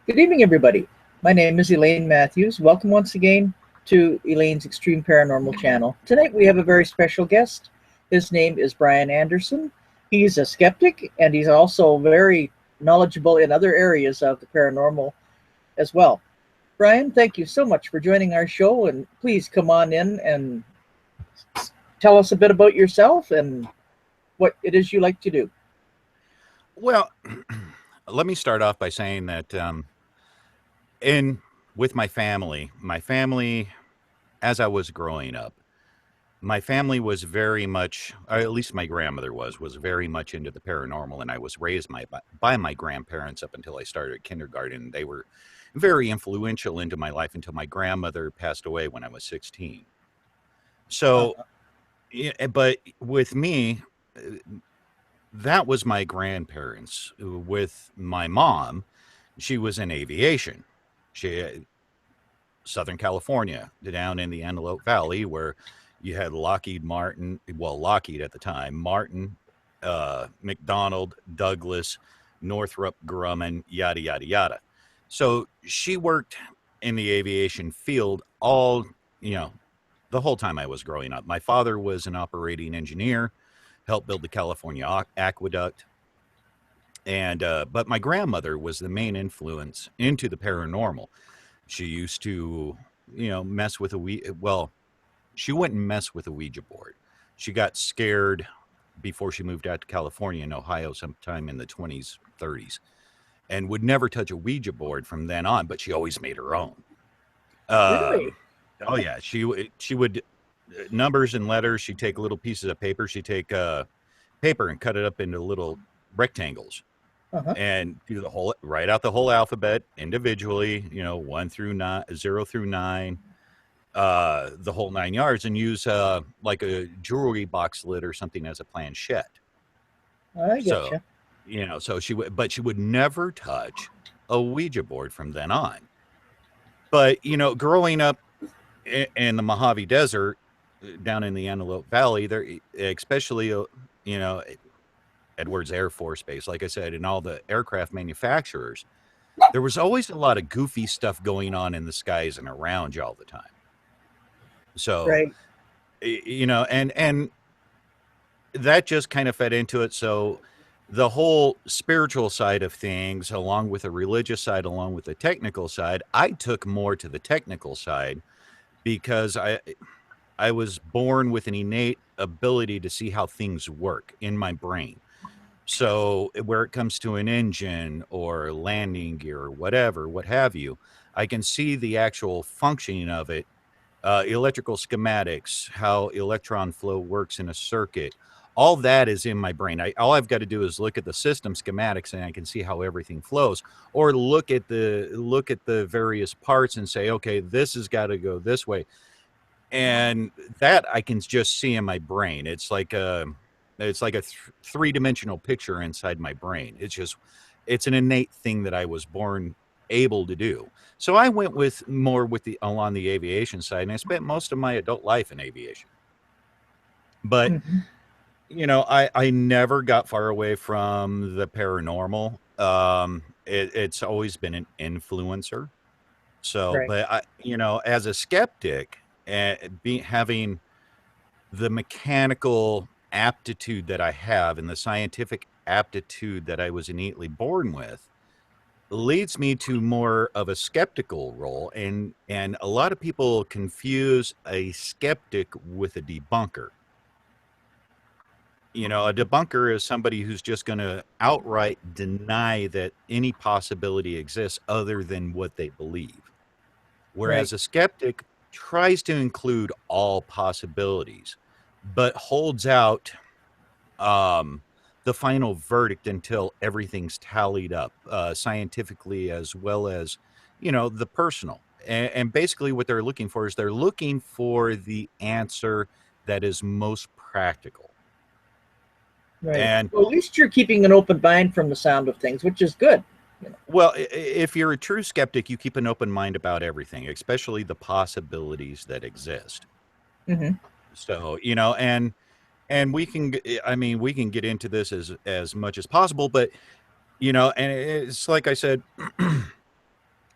Good evening, everybody. My name is Elaine Matthews. Welcome once again to Elaine's Extreme Paranormal channel. Tonight we have a very special guest. His name is BRYAN Anderson. He's a skeptic, and he's also very knowledgeable in other areas of the paranormal as well. BRYAN, thank you so much for joining our show, and please come on in and tell us a bit about yourself and what it is you like to do. Well, let me start off by saying that with my family, as I was growing up, my family was very much, or at least my grandmother was very much into the paranormal, and I was raised by my grandparents up until I started kindergarten. They were very influential into my life until my grandmother passed away when I was 16. So, but with me, that was my grandparents. With my mom, she was in aviation. She Southern California, down in the Antelope Valley, where you had Lockheed Martin, well, Lockheed at the time, Martin, McDonnell, Douglas, Northrop Grumman, yada, yada, yada. So she worked in the aviation field the whole time I was growing up. My father was an operating engineer, helped build the California aqueduct. And but my grandmother was the main influence into the paranormal. She used to, mess with she wouldn't mess with a Ouija board. She got scared before she moved out to California in Ohio sometime in the 20s, 30s, and would never touch a Ouija board from then on, but she always made her own. Really? Oh yeah, she would numbers and letters. She'd take little pieces of paper. She'd take paper and cut it up into little rectangles and do write out the whole alphabet individually, 1 through 9, 0 through 9, the whole 9 yards, and use like a jewelry box lid or something as a planchette. I So, getcha. so she would never touch a Ouija board from then on. But, growing up in the Mojave Desert, down in the Antelope Valley, there, especially, Edwards Air Force Base, like I said, and all the aircraft manufacturers, there was always a lot of goofy stuff going on in the skies and around you all the time. So, Right. And that just kind of fed into it. So the whole spiritual side of things, along with the religious side, along with the technical side, I took more to the technical side because I was born with an innate ability to see how things work in my brain. So where it comes to an engine or landing gear or whatever, what have you, I can see the actual functioning of it, electrical schematics, how electron flow works in a circuit. All that is in my brain. All I've got to do is look at the system schematics and I can see how everything flows, or look at the various parts and say, okay, this has got to go this way. And that I can just see in my brain. It's like a three-dimensional picture inside my brain. It's an innate thing that I was born able to do. So I went along the aviation side, and I spent most of my adult life in aviation. But I never got far away from the paranormal. It's always been an influencer. So, Right. but as a skeptic, having the mechanical aptitude that I have and the scientific aptitude that I was innately born with leads me to more of a skeptical role. And a lot of people confuse a skeptic with a debunker. A debunker is somebody who's just going to outright deny that any possibility exists other than what they believe. Whereas a skeptic tries to include all possibilities, but holds out the final verdict until everything's tallied up, scientifically as well as, the personal. And basically what they're looking for is they're looking for the answer that is most practical. Right. And Well, at least you're keeping an open mind from the sound of things, which is good. well, if you're a true skeptic, you keep an open mind about everything, especially the possibilities that exist. So, and we can, I mean, we can get into this as much as possible, but and it's like I said,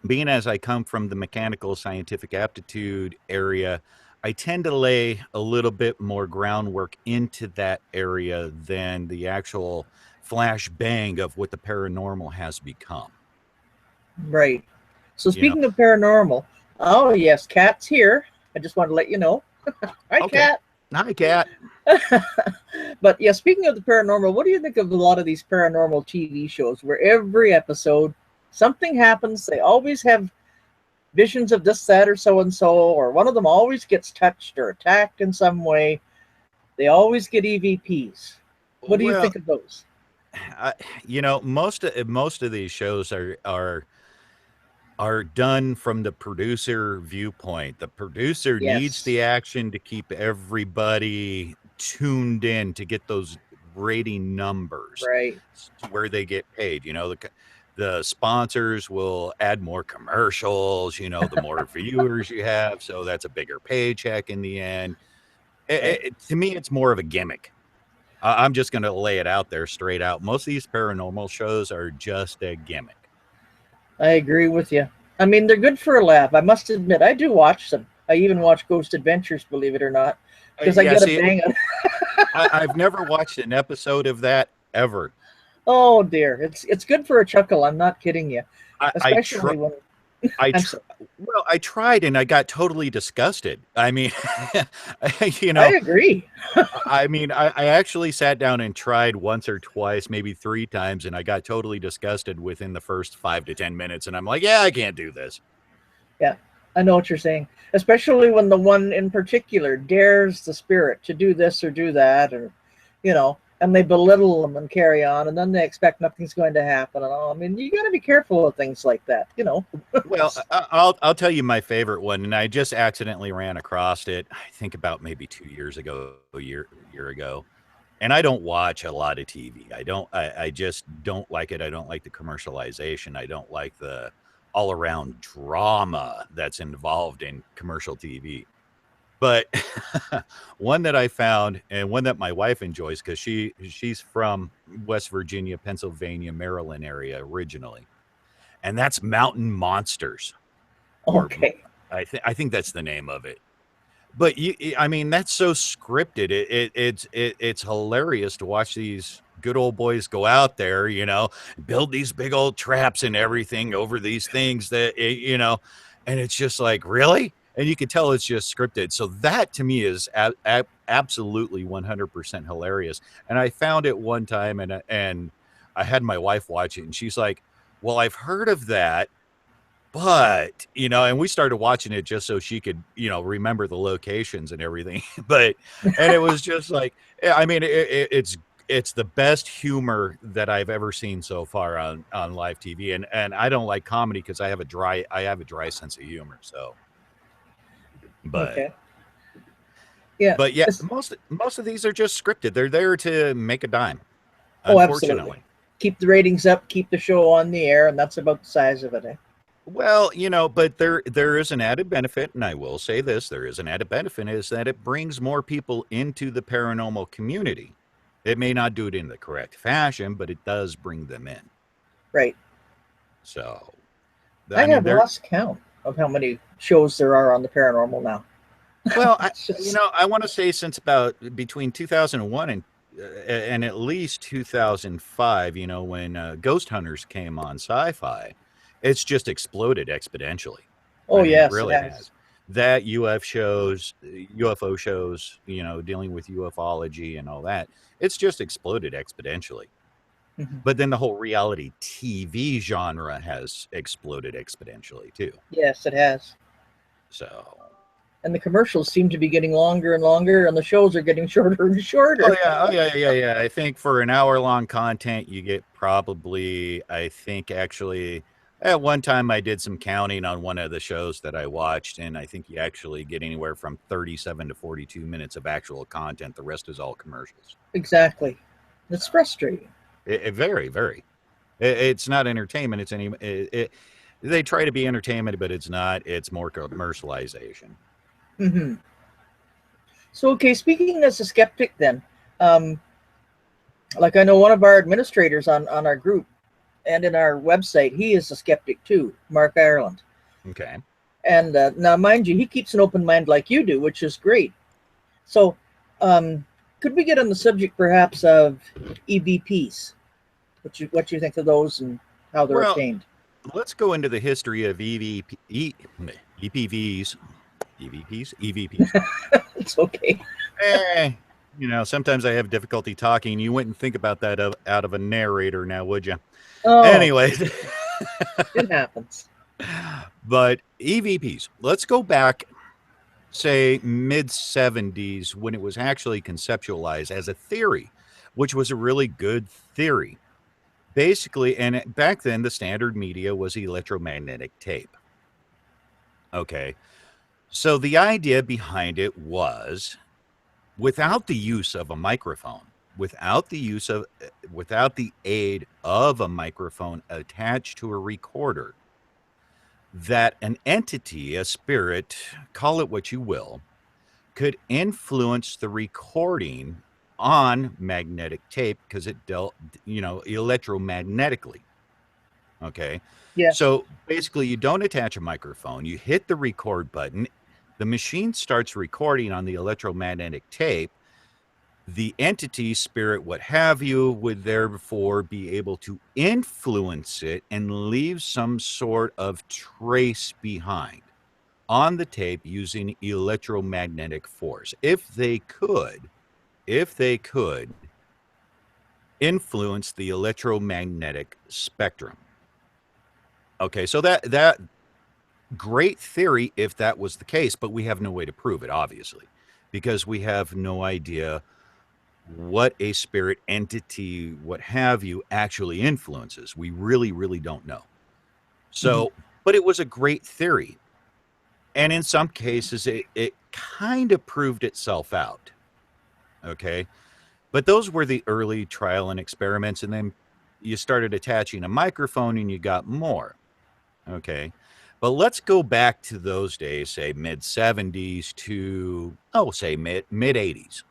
being as I come from the mechanical scientific aptitude area, I tend to lay a little bit more groundwork into that area than the actual flash bang of what the paranormal has become. Right. So You know, speaking of paranormal, oh yes, Kat's here. I just want to let you know. Hi, okay, Kat. hi, cat. But yeah, speaking of the paranormal, what do you think of a lot of these paranormal TV shows where every episode something happens? They always have visions of this, that, or so and so, or one of them always gets touched or attacked in some way. They always get EVPs. What do you Well, think of those? I, most of these shows are done from the producer viewpoint. The producer needs Yes, the action to keep everybody tuned in to get those rating numbers right, to where they get paid. The sponsors will add more commercials, the more viewers you have. So that's a bigger paycheck in the end. right. To me, it's more of a gimmick. I'm just going to lay it out there straight out. Most of these paranormal shows are just a gimmick. I agree with you. I mean, they're good for a laugh. I must admit, I do watch them. I even watch Ghost Adventures, believe it or not, because I Yeah, get a see, bang on. I've never watched an episode of that ever. Oh dear, it's good for a chuckle. I'm not kidding you. I try, Especially when I I'm. tr- well, I tried and I got totally disgusted. I mean, you I know, agree. I actually sat down and tried once or twice, maybe three times, and I got totally disgusted within the first 5 to 10 minutes. And I'm like, yeah, I can't do this. Yeah, I know what you're saying. Especially when the one in particular dares the spirit to do this or do that, or and they belittle them and carry on, and then they expect nothing's going to happen. And all. I mean, you got to be careful of things like that. Well, I'll tell you my favorite one, and I just accidentally ran across it. I think about maybe 2 years ago, a year ago. And I don't watch a lot of TV. I just don't like it. I don't like the commercialization. I don't like the all around drama that's involved in commercial TV. But one that I found and one that my wife enjoys because she's from West Virginia, Pennsylvania, Maryland area originally. And that's Mountain Monsters, or Okay. I think that's the name of it. But I mean, that's so scripted. It's hilarious to watch these good old boys go out there, build these big old traps and everything over these things and it's just like, really? And you can tell it's just scripted. So that to me is absolutely 100% hilarious. And I found it one time and I had my wife watch it and she's like, well, I've heard of that, but, and we started watching it just so she could, remember the locations and everything. And it was just like, yeah, I mean, it's the best humor that I've ever seen so far on live TV. And I don't like comedy because I have a dry sense of humor. So, but, Okay. Yeah. but yeah, most of these are just scripted. They're there to make a dime, Oh, absolutely. unfortunately. Keep the ratings up, keep the show on the air, and that's about the size of it. Eh? Well, but there is an added benefit, and I will say this, there is an added benefit is that it brings more people into the paranormal community. It may not do it in the correct fashion, but it does bring them in. Right. So, I I mean, have lost count of how many shows there are on the paranormal now. well, It's just I want to say since about between 2001 and at least 2005, when Ghost Hunters came on Sci-Fi, it's just exploded exponentially. oh I mean, it yes, it really has. has. That UFO shows, dealing with ufology and all that, it's just exploded exponentially. Mhm. But then the whole reality TV genre has exploded exponentially too. Yes, it has. So, And the commercials seem to be getting longer and longer, and the shows are getting shorter and oh shorter. yeah, yeah. I think for an hour long content, you get probably, I think actually, at one time I did some counting on one of the shows that I watched, and I think you actually get anywhere from 37 to 42 minutes of actual content. The rest is all commercials. Exactly. It's So, frustrating. it very, very. It's not entertainment. They try to be entertainment, but it's not. It's more commercialization. Hmm. So, okay, speaking as a skeptic, then, um, like I know one of our administrators on our group, and in our website, he is a skeptic too, Mark Ireland. Okay. And now, mind you, he keeps an open mind like you do, which is great. So, could we get on the subject perhaps of EVPs? What you think of those and how they're Well, obtained? let's go into the history of EPVs, EVPs, EVPs. It's okay. Eh, sometimes I have difficulty talking. You wouldn't think about that out of a narrator now, would you? Oh, Anyways, it happens. but EVPs, let's go back, say, mid 70s when it was actually conceptualized as a theory, which was a really good theory. Basically, and back then the standard media was electromagnetic tape. Okay. So the idea behind it was, without the use of a microphone, without the aid of a microphone attached to a recorder, that an entity, a spirit, call it what you will, could influence the recording on magnetic tape because it dealt, electromagnetically. Okay. Yes. So basically, you don't attach a microphone, you hit the record button, the machine starts recording on the electromagnetic tape. The entity, spirit, what have you, would therefore be able to influence it and leave some sort of trace behind on the tape using electromagnetic force. If they could influence the electromagnetic spectrum. Okay, so that great theory if that was the case, but we have no way to prove it, obviously, because we have no idea what a spirit entity, what have you, actually influences. We really, really don't know. Hmm. So, but it was a great theory. And in some cases, it kind of proved itself out. Okay. But those were the early trial and experiments. And then you started attaching a microphone and you got more. Okay. But let's go back to those days, say mid 70s to, say mid 80s.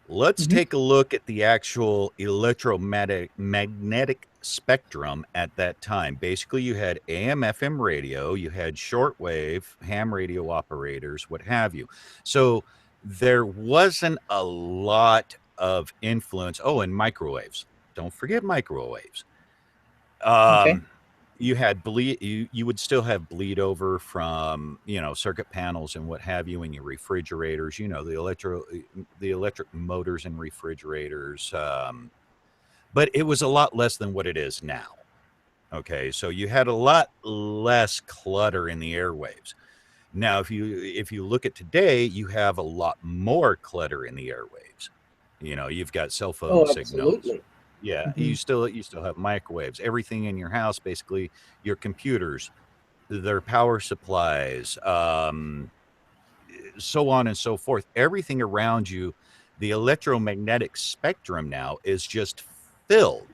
Let's Hmm. take a look at the actual electromagnetic spectrum at that time. Basically, you had AM, FM radio, you had shortwave, ham radio operators, what have you. So there wasn't a lot of influence. Oh, and microwaves. Don't forget microwaves. Okay. Um, you had bleed. You would still have bleed over from circuit panels and what have you in your refrigerators. The electric motors and refrigerators. But it was a lot less than what it is now. Okay, so you had a lot less clutter in the airwaves. Now, if you look at today, you have a lot more clutter in the airwaves. You've got cell phone Oh, signals. absolutely. Yeah, Hmm. you still have microwaves. Everything in your house, basically, your computers, their power supplies, so on and so forth. Everything around you, the electromagnetic spectrum now is just filled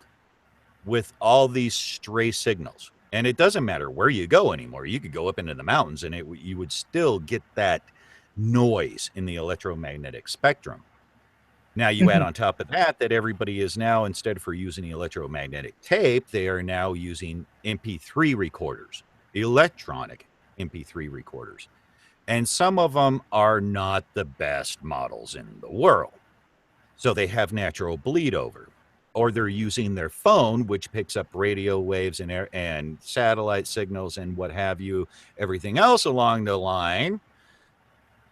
with all these stray signals. And it doesn't matter where you go anymore. You could go up into the mountains and you would still get that noise in the electromagnetic spectrum. Now you add Hmm. on top of that everybody is now, instead for using electromagnetic tape, they are now using MP3 recorders, electronic MP3 recorders. And some of them are not the best models in the world. So they have natural bleed over. Or they're using their phone, which picks up radio waves and satellite signals and what have you, everything else along the line.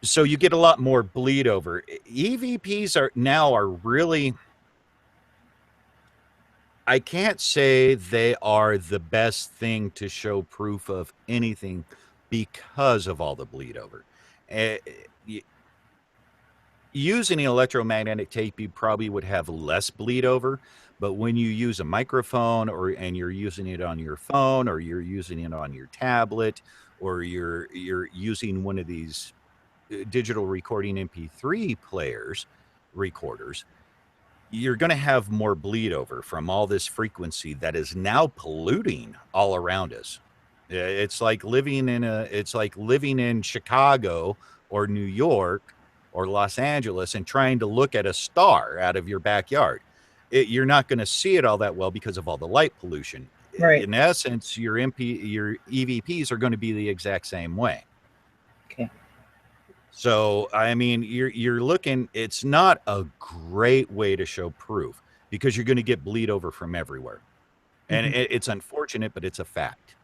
So you get a lot more bleed over. EVPs are really, I can't say they are the best thing to show proof of anything because of all the bleed over. Uh, Using electromagnetic tape, you probably would have less bleed over. But when you use a microphone and you're using it on your phone or you're using it on your tablet or you're using one of these digital recording MP3 recorders, you're going to have more bleed over from all this frequency that is now polluting all around us. It's like living in Chicago or New York or Los Angeles and trying to look at a star out of your backyard. you're not going to see it all that well because of all the light pollution. Right. In essence, your EVPs are going to be the exact same way. Okay. So, I mean, you're looking, it's not a great way to show proof because you're going to get bleed over from everywhere. And Hmm. it's unfortunate, but it's a fact.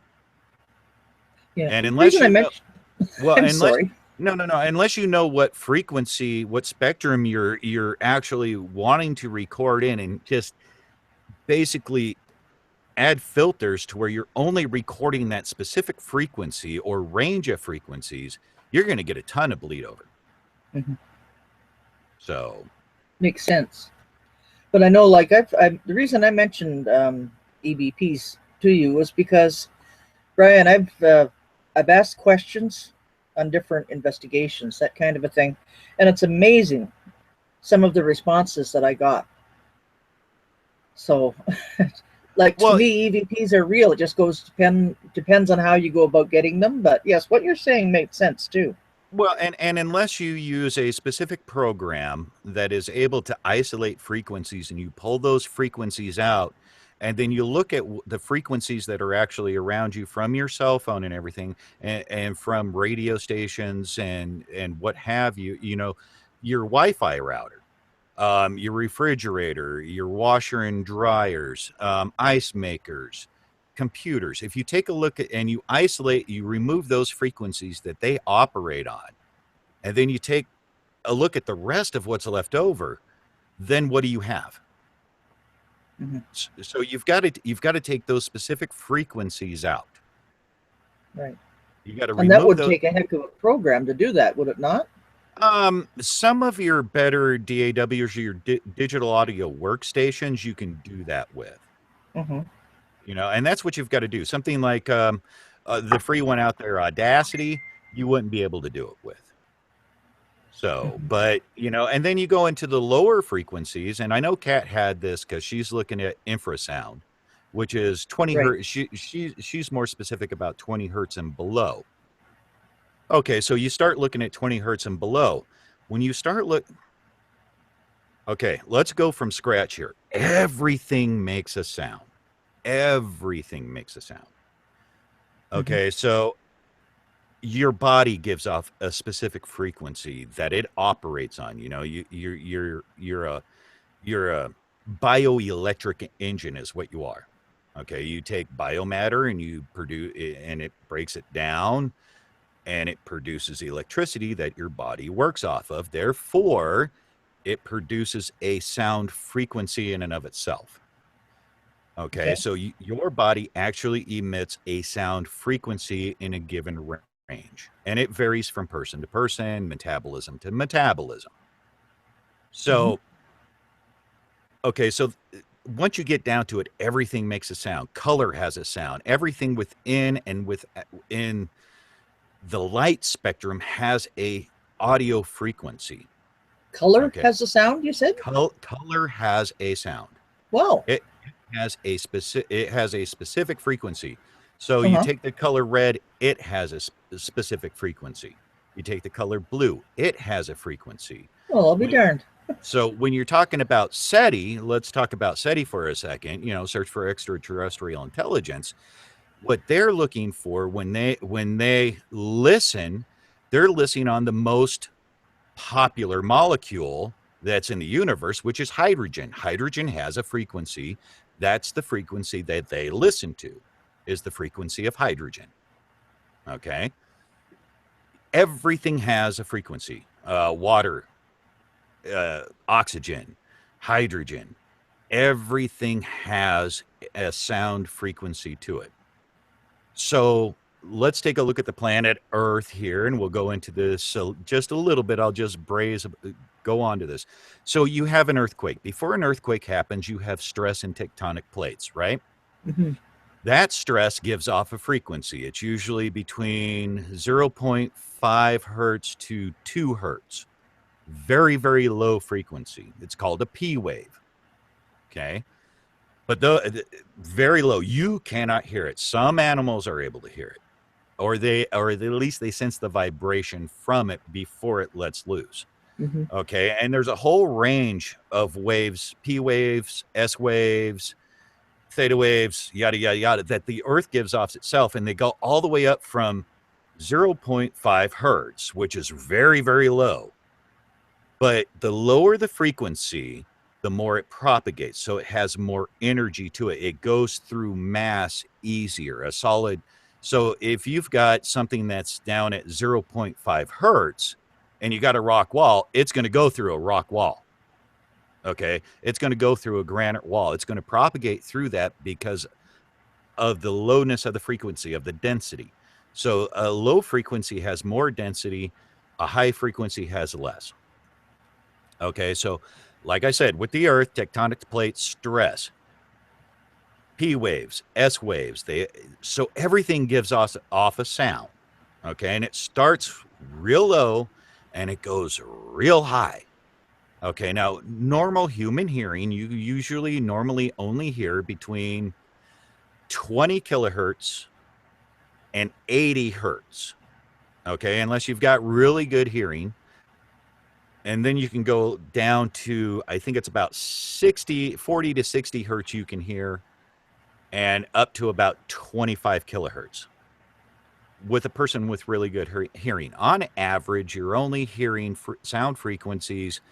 Yeah. And The unless reason I you know, mentioned, well, I'm unless sorry. no, unless you know what frequency, what spectrum you're actually wanting to record in, and just basically add filters to where you're only recording that specific frequency or range of frequencies, you're going to get a ton of bleed over. Hmm. So, Makes sense. But I know, like, the reason I mentioned EVPs to you was because, Brian, I've asked questions on different investigations, that kind of a thing, and it's amazing some of the responses that I got. So, like, to well, me, EVPs are real. It just depends on how you go about getting them. But yes, what you're saying makes sense too. and unless you use a specific program that is able to isolate frequencies and you pull those frequencies out, and then you look at the frequencies that are actually around you from your cell phone and everything, and from radio stations and what have you, you know, your Wi-Fi router, your refrigerator, your washer and dryers, ice makers, computers. If you take a look at and you isolate, you remove those frequencies that they operate on, and then you take a look at the rest of what's left over, then what do you have? Hmm. So you've got to take those specific frequencies out. Right. You got to And that remove would those. take a heck of a program to do that, would it not? Some of your better DAWs or your digital audio workstations, you can do that with. Hmm. You know, and that's what you've got to do. Something like the free one out there, Audacity, you wouldn't be able to do it with. So, Hmm. but you know, and then you go into the lower frequencies, and I know Kat had this because she's looking at infrasound, which is 20 Right. hertz. She's more specific about 20 hertz and below. Okay, so you start looking at 20 hertz and below. When you start look, okay, let's go from scratch here. Everything makes a sound. Everything makes a sound. Hmm. Okay, so your body gives off a specific frequency that it operates on. You know, you're a bioelectric engine is what you are. Okay, you take biomatter and you produce it, and it breaks it down and it produces electricity that your body works off of. Therefore, it produces a sound frequency in and of itself. Okay, Okay. so your body actually emits a sound frequency in a given range, and it varies from person to person, metabolism to metabolism. Hmm. So, okay, so once you get down to it, everything makes a sound. Color has a sound. Everything within and within the light spectrum has a audio frequency. Color Okay, has a sound, you said? color has a sound. Wow. It has a specific frequency. So you Uh-huh. take the color red, it has a specific frequency. You take the color blue, it has a frequency. Well, I'll be When, darned. so when you're talking about SETI, let's talk about SETI for a second. You know, search for extraterrestrial intelligence. What they're looking for when they listen, they're listening on the most popular molecule that's in the universe, which is hydrogen. Hydrogen has a frequency. That's the frequency that they listen to, is the frequency of hydrogen. Okay. Everything has a frequency. Water, oxygen, hydrogen. Everything has a sound frequency to it. So let's take a look at the planet Earth here, and we'll go into this just a little bit. I'll just go on to this. So you have an earthquake. Before an earthquake happens, you have stress and tectonic plates, right? Hmm. That stress gives off a frequency. It's usually between 0.5 hertz to 2 hertz. Very, very low frequency. It's called a P wave. Okay. But very low. You cannot hear it. Some animals are able to hear it, or at least they sense the vibration from it before it lets loose. Hmm. Okay, and there's a whole range of waves, P waves, S waves, theta waves, yada, yada, yada, that the Earth gives off itself. And they go all the way up from 0.5 hertz, which is very, very low. But the lower the frequency, the more it propagates. So it has more energy to it. It goes through mass easier, a solid. So if you've got something that's down at 0.5 hertz and you got a rock wall, it's going to go through a rock wall. Okay. It's going to go through a granite wall. It's going to propagate through that because of the lowness of the frequency, of the density. So a low frequency has more density, a high frequency has less. Okay, so like I said, with the Earth, tectonic plates, stress, P waves, S waves, so everything gives us off a sound. Okay, and it starts real low and it goes real high. Okay, now normal human hearing, you usually normally only hear between 20 kilohertz and 80 hertz. Okay, unless you've got really good hearing. And then you can go down to, I think it's about 40 to 60 hertz you can hear, and up to about 25 kilohertz with a person with really good hearing. On average, you're only hearing sound frequencies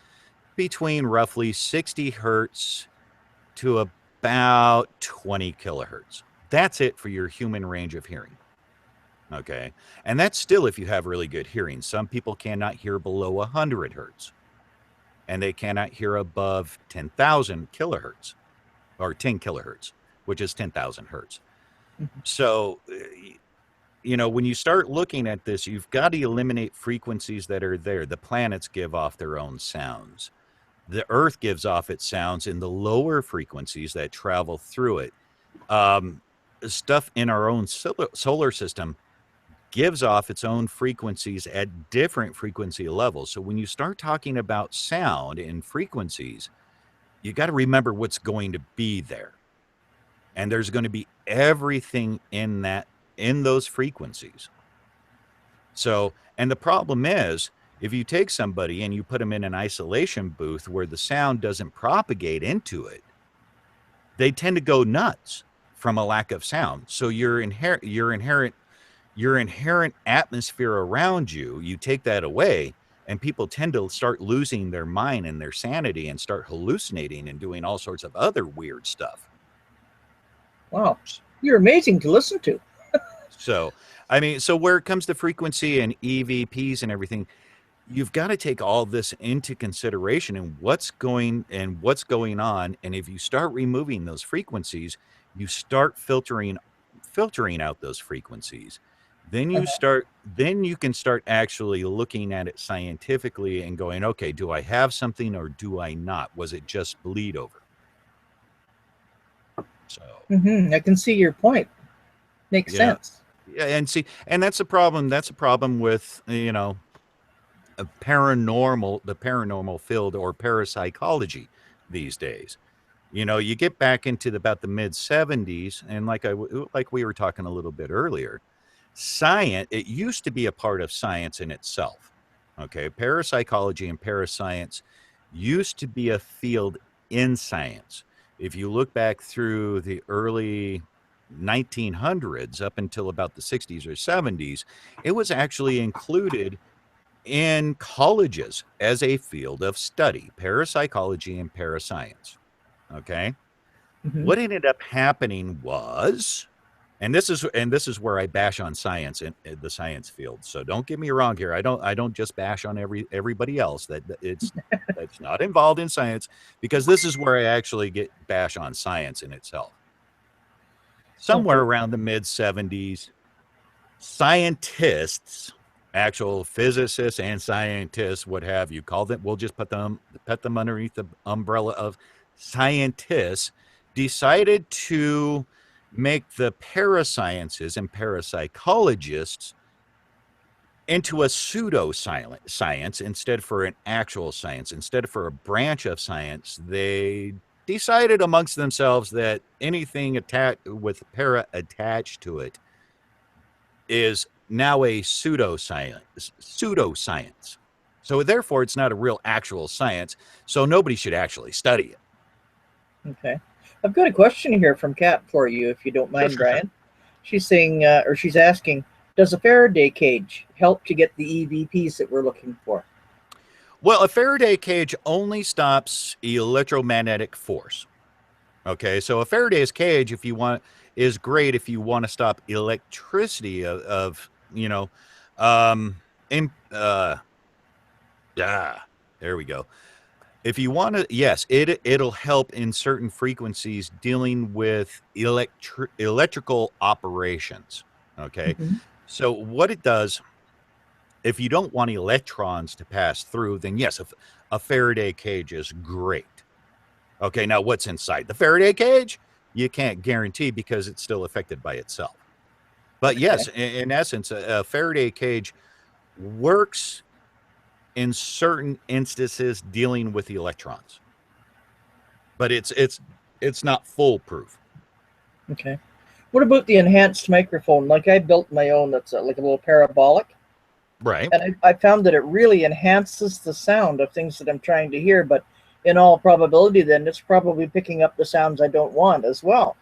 between roughly 60 hertz to about 20 kilohertz. That's it for your human range of hearing. Okay. And that's still if you have really good hearing. Some people cannot hear below 100 hertz, and they cannot hear above 10,000 kilohertz or 10 kilohertz, which is 10,000 hertz. So, when you start looking at this, you've got to eliminate frequencies that are there. The planets give off their own sounds. The Earth gives off its sounds in the lower frequencies that travel through it. Stuff in our own solar system gives off its own frequencies at different frequency levels. So when you start talking about sound and frequencies, you got to remember what's going to be there. And there's going to be everything in those frequencies. So, and the problem is, if you take somebody and you put them in an isolation booth where the sound doesn't propagate into it, they tend to go nuts from a lack of sound. So your inherent atmosphere around you, you take that away, and people tend to start losing their mind and their sanity and start hallucinating and doing all sorts of other weird stuff. Wow, you're amazing to listen to. So, I mean, so where it comes to frequency and EVPs and everything, you've got to take all this into consideration and what's going on. And if you start removing those frequencies, you start filtering out those frequencies. Then you can start actually looking at it scientifically and going, okay, do I have something or do I not? Was it just bleed over? So I can see your point. Makes yeah, sense. yeah, and see, and that's a problem. That's a problem with the paranormal field or parapsychology these days. You get back into about the mid 70s, and like we were talking a little bit earlier, science, it used to be a part of science in itself. Okay, parapsychology and parascience used to be a field in science. If you look back through the early 1900s up until about the 60s or 70s, it was actually included in colleges as a field of study, parapsychology and parascience. Okay. Hmm. What ended up happening was, and this is where I bash on science in the science field. So don't get me wrong here. I don't just bash on everybody else that's not involved in science, because this is where I actually get bash on science in itself. Somewhere Okay. around the mid 70s, scientists, actual physicists and scientists, what have you, call them, we'll just put them underneath the umbrella of scientists, decided to make the parasciences and parapsychologists into a pseudo science instead for an actual science. Instead for a branch of science, they decided amongst themselves that anything with para attached to it is now a pseudoscience. So therefore, it's not a real actual science. So nobody should actually study it. Okay. I've got a question here from Kat for you, if you don't Sure, mind, sure, sure. Brian. She's saying, or she's asking, does a Faraday cage help to get the EVPs that we're looking for? Well, a Faraday cage only stops electromagnetic force. Okay, so a Faraday's cage, if you want, is great if you want to stop electricity of um, in, there we go. If you want to, yes, it'll help in certain frequencies dealing with electrical operations. Okay, Mm-hmm. so what it does, if you don't want electrons to pass through, then yes, a Faraday cage is great. Okay, now what's inside the Faraday cage? You can't guarantee because it's still affected by itself. But yes, Okay. in essence, a Faraday cage works in certain instances dealing with the electrons, but it's not foolproof. Okay. What about the enhanced microphone? Like I built my own that's like a little parabolic, Right. and I found that it really enhances the sound of things that I'm trying to hear, but in all probability, then it's probably picking up the sounds I don't want as well.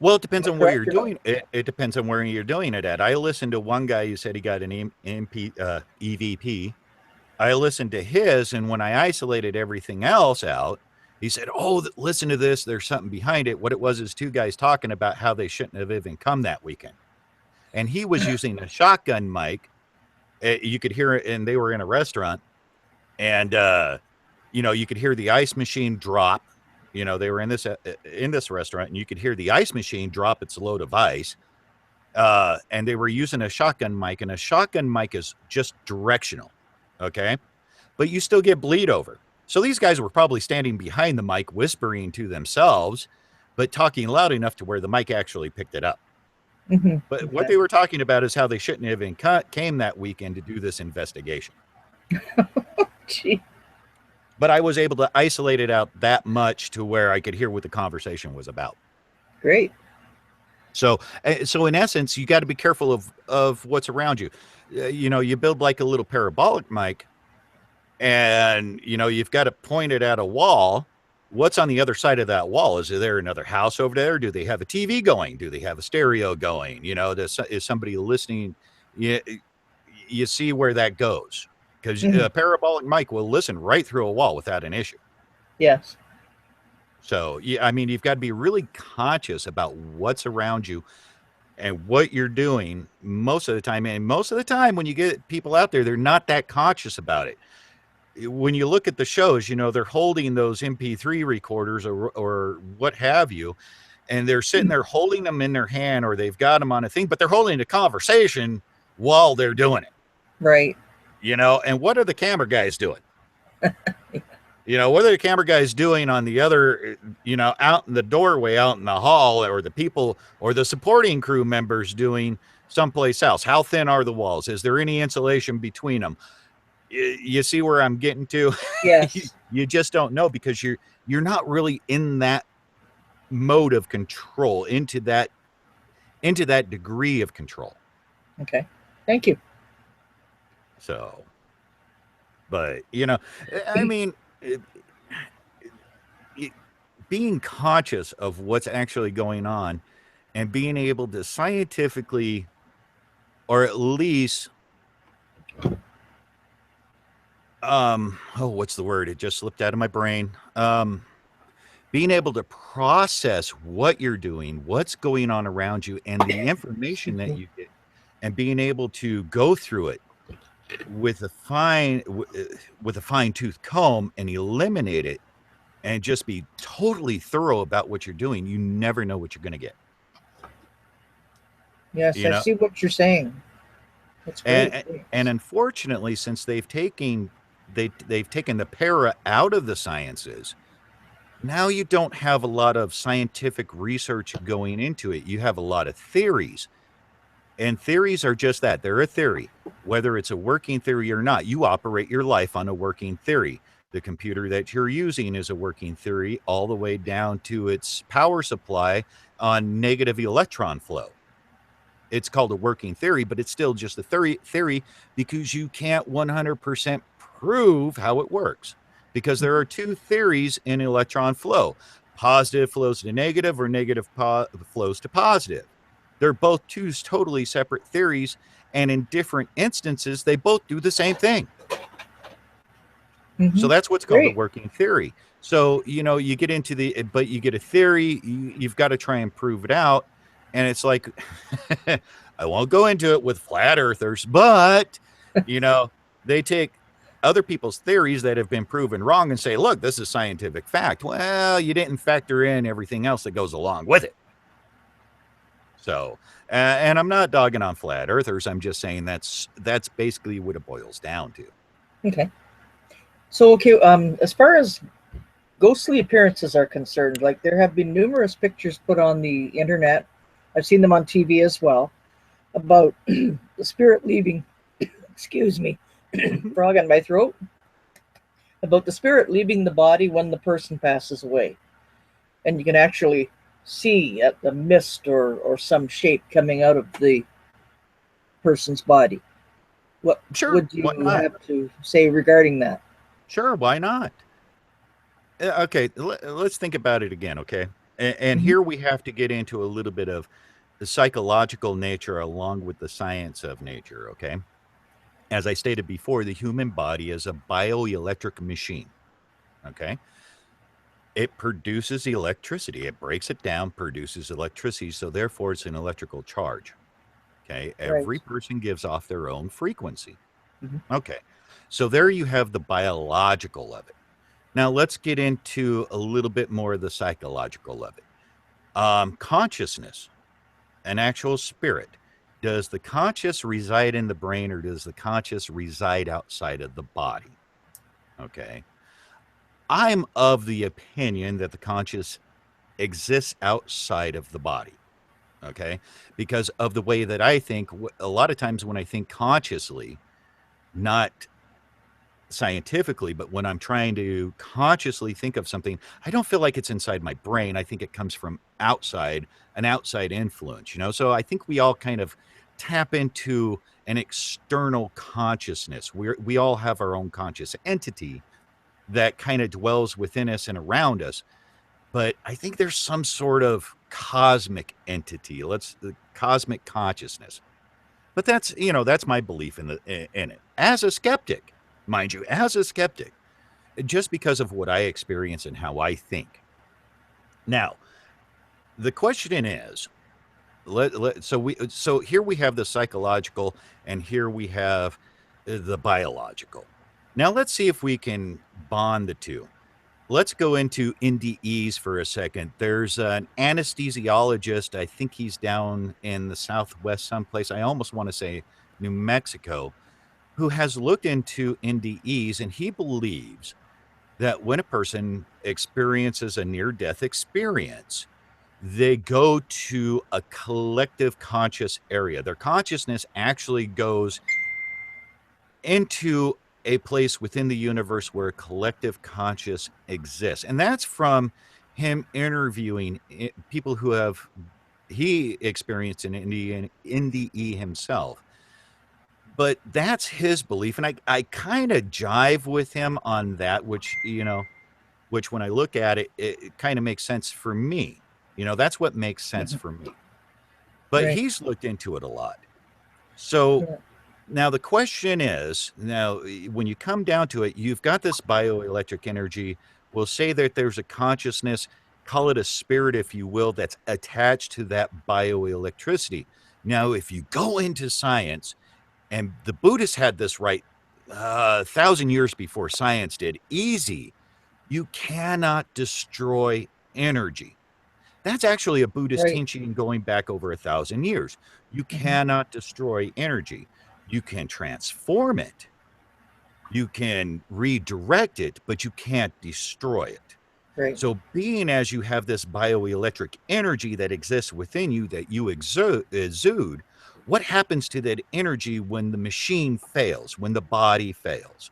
Well, it Am depends I on where you're correct or no? doing it. It depends on where you're doing it at. I listened to one guy who said he got an EVP. I listened to his, and when I isolated everything else out, he said, "Oh, listen to this. There's something behind it." What it was is two guys talking about how they shouldn't have even come that weekend, and he was using a shotgun mic. You could hear it, and they were in a restaurant, and you could hear the ice machine drop. They were in this restaurant, and you could hear the ice machine drop its load of ice. And they were using a shotgun mic, and a shotgun mic is just directional. Okay, but you still get bleed over. So these guys were probably standing behind the mic, whispering to themselves, but talking loud enough to where the mic actually picked it up. But what Okay. they were talking about is how they shouldn't have even came that weekend to do this investigation. Gee, But I was able to isolate it out that much to where I could hear what the conversation was about. great. So in essence, you got to be careful of what's around you. You build like a little parabolic mic, and you've got to point it at a wall. What's on the other side of that wall? Is there another house over there? Do they have a TV going? Do they have a stereo going? Is somebody listening? You see where that goes, because Hmm. a parabolic mic will listen right through a wall without an issue. Yes. So yeah, I mean, you've got to be really conscious about what's around you and what you're doing most of the time. And most of the time, when you get people out there, they're not that conscious about it. When you look at the shows, they're holding those MP3 recorders or what have you, and they're sitting there holding them in their hand, or they've got them on a thing, but they're holding a conversation while they're doing it. Right. And what are the camera guys doing? What are the camera guys doing on the other, out in the doorway, out in the hall, or the people or the supporting crew members doing someplace else? How thin are the walls? Is there any insulation between them? You see where I'm getting to? Yes. You just don't know, because you're not really in that mode of control, into that degree of control. Okay. Thank you. So, but I mean, being conscious of what's actually going on and being able to scientifically, or at least what's the word, it just slipped out of my brain, being able to process what you're doing, what's going on around you, and the information that you get, and being able to go through it with a fine tooth comb and eliminate it, and just be totally thorough about what you're doing. You never know what you're going to get. Yes, you I know see what you're saying. That's great. and unfortunately, since they've taken the para out of the sciences, now you don't have a lot of scientific research going into it. You have a lot of theories, and theories are just that. They're a theory. Whether it's a working theory or not, you operate your life on a working theory. The computer that you're using is a working theory, all the way down to its power supply on negative electron flow. It's called a working theory, but it's still just a theory, because you can't 100% prove how it works, because there are two theories in electron flow. Positive flows to negative, or negative flows to positive. They're both two totally separate theories, and in different instances, they both do the same thing. So that's what's called a Great. working theory. So, you get into but you get a theory, you've got to try and prove it out. And it's like, I won't go into it with flat earthers, but, they take other people's theories that have been proven wrong and say, look, this is scientific fact. Well, you didn't factor in everything else that goes along with it. So, and I'm not dogging on flat earthers. I'm just saying that's basically what it boils down to. Okay. So, okay, as far as ghostly appearances are concerned, like there have been numerous pictures put on the internet, I've seen them on TV as well, about the spirit leaving, excuse me, frog in my throat, about the spirit leaving the body when the person passes away. And you can actually see the mist or some shape coming out of the person's body. What Sure, would why you not? have to say regarding that? Sure, why not? Okay, let's think about it again, okay? And Hmm. here we have to get into a little bit of the psychological nature along with the science of nature, okay? As I stated before, the human body is a bioelectric machine, okay? It produces electricity. It breaks it down, produces electricity, so therefore it's an electrical charge, okay? Right. Every person gives off their own frequency. Hmm. Okay, so there you have the biological of it. Now let's get into a little bit more of the psychological of it. Consciousness, an actual spirit. Does the conscious reside in the brain, or does the conscious reside outside of the body? Okay. I'm of the opinion that the conscious exists outside of the body. Okay. Because of the way that I think, a lot of times when I think consciously, not scientifically, but when I'm trying to consciously think of something, I don't feel like it's inside my brain. I think it comes from outside, an outside influence. So I think we all kind of tap into an external consciousness. We all have our own conscious entity that kind of dwells within us and around us. But I think there's some sort of cosmic entity. The cosmic consciousness. But that's my belief in it. As a skeptic, mind you, as a skeptic, just because of what I experience and how I think. Now, the question is, so here we have the psychological, and here we have the biological. Now let's see if we can bond the two. Let's go into NDEs for a second. There's an anesthesiologist. I think he's down in the Southwest someplace. I almost want to say New Mexico, who has looked into NDEs, and he believes that when a person experiences a near-death experience, they go to a collective conscious area. Their consciousness actually goes into a place within the universe where a collective conscious exists. And that's from him interviewing people who he experienced an NDE himself. But that's his belief. And I kind of jive with him on that, which when I look at it, it kind of makes sense for me. That's what makes sense Hmm. for me. But Right. he's looked into it a lot. So Yeah. now the question is, when you come down to it, you've got this bioelectric energy. We'll say that there's a consciousness, call it a spirit, if you will, that's attached to that bioelectricity. Now, if you go into science, and the Buddhists had this right 1,000 years before science did, easy, you cannot destroy energy. That's actually a Buddhist Right. teaching going back over 1,000 years. You Hmm. cannot destroy energy. You can transform it. You can redirect it, but you can't destroy it. Right. So, being as you have this bioelectric energy that exists within you that you exude, what happens to that energy when the machine fails, when the body fails?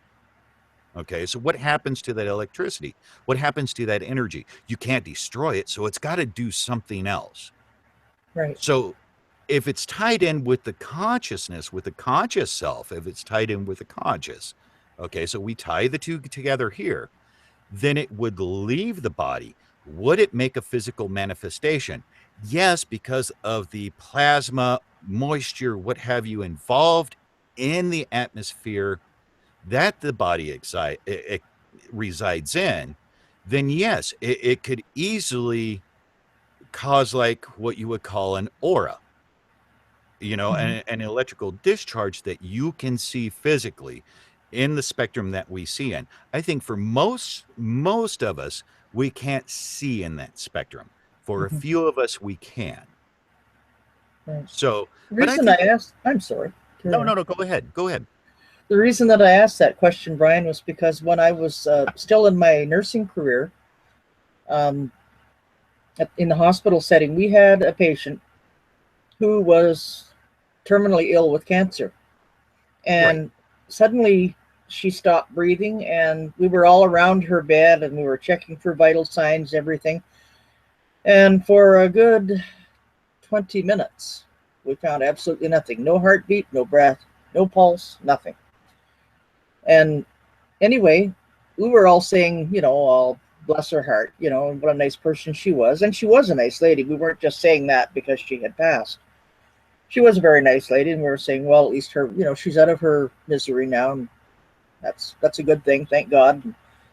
Okay, so what happens to that electricity? What happens to that energy? You can't destroy it, so it's got to do something else. Right. So if it's tied in with the consciousness, with the conscious self, if it's tied in with the conscious, Okay, so we tie the two together here. Then it would leave the body. Would it make a physical manifestation? Yes, because of the plasma, moisture, what have you, involved in the atmosphere that the body resides in. Then yes, it could easily cause like what you would call an aura, Hmm. an electrical discharge that you can see physically in the spectrum that we see in. I think for most of us, we can't see in that spectrum. For a Hmm. few of us, we can. Right. So, The but I reason I think asked, I'm sorry, carry no, on. no, no. Go ahead. Go ahead. The reason that I asked that question, Brian, was because when I was still in my nursing career, um, in the hospital setting, we had a patient who was terminally ill with cancer. Right. And suddenly she stopped breathing, and we were all around her bed and we were checking for vital signs, everything. And for a good 20 minutes, we found absolutely nothing. No heartbeat, no breath, no pulse, nothing. And anyway, we were all saying, all bless her heart, what a nice person she was. And she was a nice lady. We weren't just saying that because she had passed. She was a very nice lady, and we were saying, well, at least her, she's out of her misery now, and that's a good thing, thank God.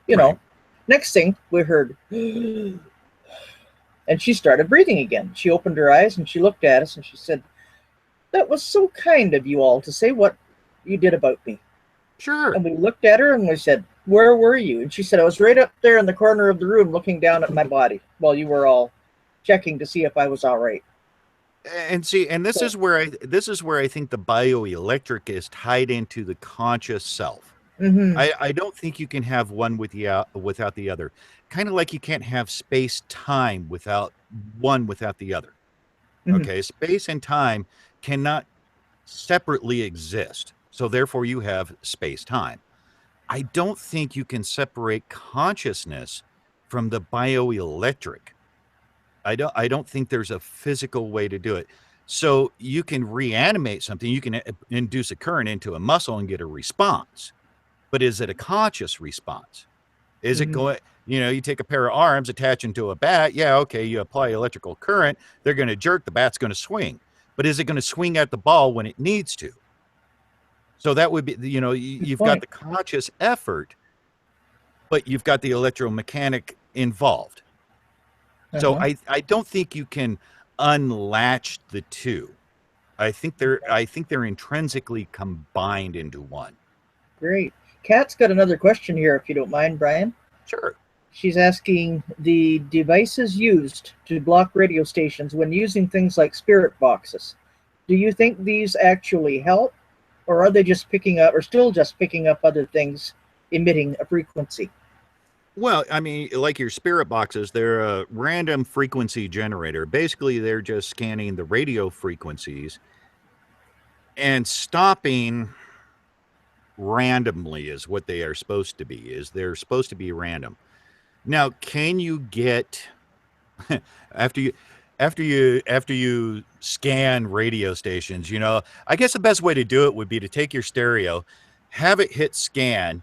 You Right. know, next thing we heard, and she started breathing again. She opened her eyes and she looked at us and she said, "That was so kind of you all to say what you did about me." Sure. And we looked at her and we said, "Where were you?" And she said, "I was right up there in the corner of the room looking down at my body while you were all checking to see if I was all right." And see, and So, this is where I think the bioelectric is tied into the conscious self. mm-hmm, I don't think you can have one without the other. Kind of like you can't have space time without one without the other. mm-hmm, Okay, space and time cannot separately exist. So therefore you have space time. I don't think you can separate consciousness from the bioelectric. I don't think there's a physical way to do it. So you can reanimate something, you can induce a current into a muscle and get a response. But is it a conscious response? Is it mm-hmm. going, you take a pair of arms, attach them to a bat. Yeah, okay, you apply electrical current, they're going to jerk, the bat's going to swing. But is it going to swing at the ball when it needs to? So that would be, Good you've got point. the conscious effort, but you've got the electromechanic involved. So Uh-huh. I don't think you can unlatch the two. I think they're intrinsically combined into one. Great. Kat's got another question here, if you don't mind, Brian. Sure. She's asking the devices used to block radio stations when using things like spirit boxes. Do you think these actually help, or are they just picking up, or still just picking up other things emitting a frequency? Well, I mean, like your spirit boxes, they're a random frequency generator. Basically, they're just scanning the radio frequencies and stopping randomly is what they are supposed to be. Is they're supposed to be random. Now, can you get after you after you scan radio stations, I guess the best way to do it would be to take your stereo, have it hit scan,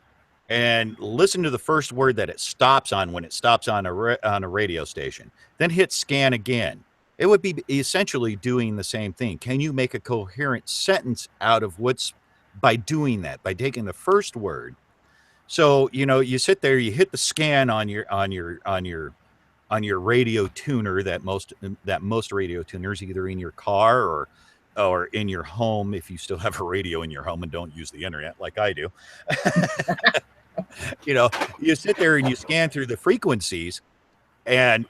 and listen to the first word that it stops on when it stops on on a radio station. Then hit scan again. It would be essentially doing the same thing. Can you make a coherent sentence out of what's by doing that, by taking the first word? So, you sit there, you hit the scan on your radio tuner that most radio tuners, either in your car or in your home, if you still have a radio in your home and don't use the internet like I do. you know you sit there and you scan through the frequencies, and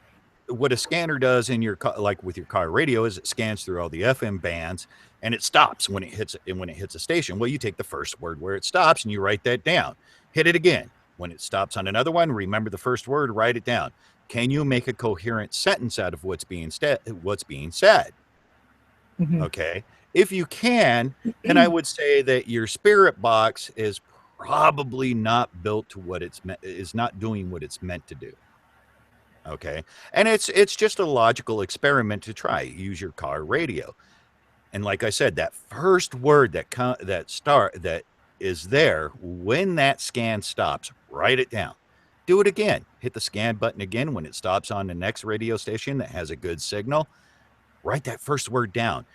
what a scanner does in your car, like with your car radio, is it scans through all the FM bands, and it stops when it hits a station. Well, you take the first word where it stops and you write that down. Hit it again. When it stops on another one, remember the first word, write it down. Can you make a coherent sentence out of what's being said? Mm-hmm. Okay. If you can, then I would say that your spirit box is probably not built to what is not doing what it's meant to do. Okay. And it's just a logical experiment to try. Use your car radio. And like I said, that first word that is there, when that scan stops, write it down. Do it again. Hit the scan button again when it stops on the next radio station that has a good signal. Write that first word down.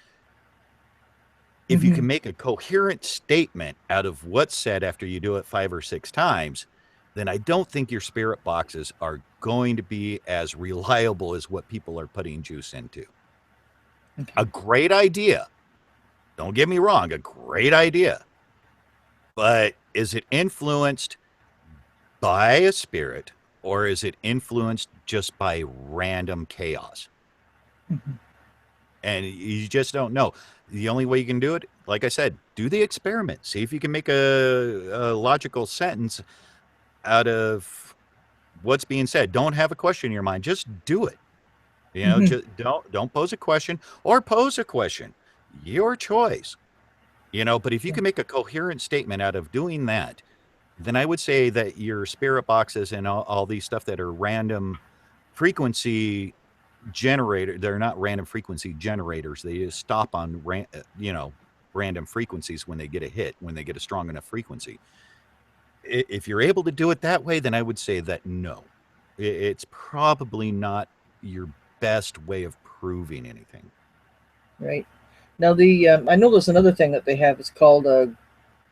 If you can make a coherent statement out of what's said after you do it 5 or 6 times, then I don't think your spirit boxes are going to be as reliable as what people are putting juice into. Okay. A great idea. Don't get me wrong, a great idea. But is it influenced by a spirit, or is it influenced just by random chaos? And you just don't know. The only way you can do it, like I said, do the experiment. See if you can make a logical sentence out of what's being said. Don't have a question in your mind. Just do it. You know, just don't pose a question, or pose a question. Your choice. You know, but if you can make a coherent statement out of doing that, then I would say that your spirit boxes and all these stuff that are random frequency generator, they're not random frequency generators. They just stop on random frequencies when they get a hit, when they get a strong enough frequency. If you're able to do it that way, then I would say that no, it's probably not your best way of proving anything. Right. Now, I know there's another thing that they have. It's called a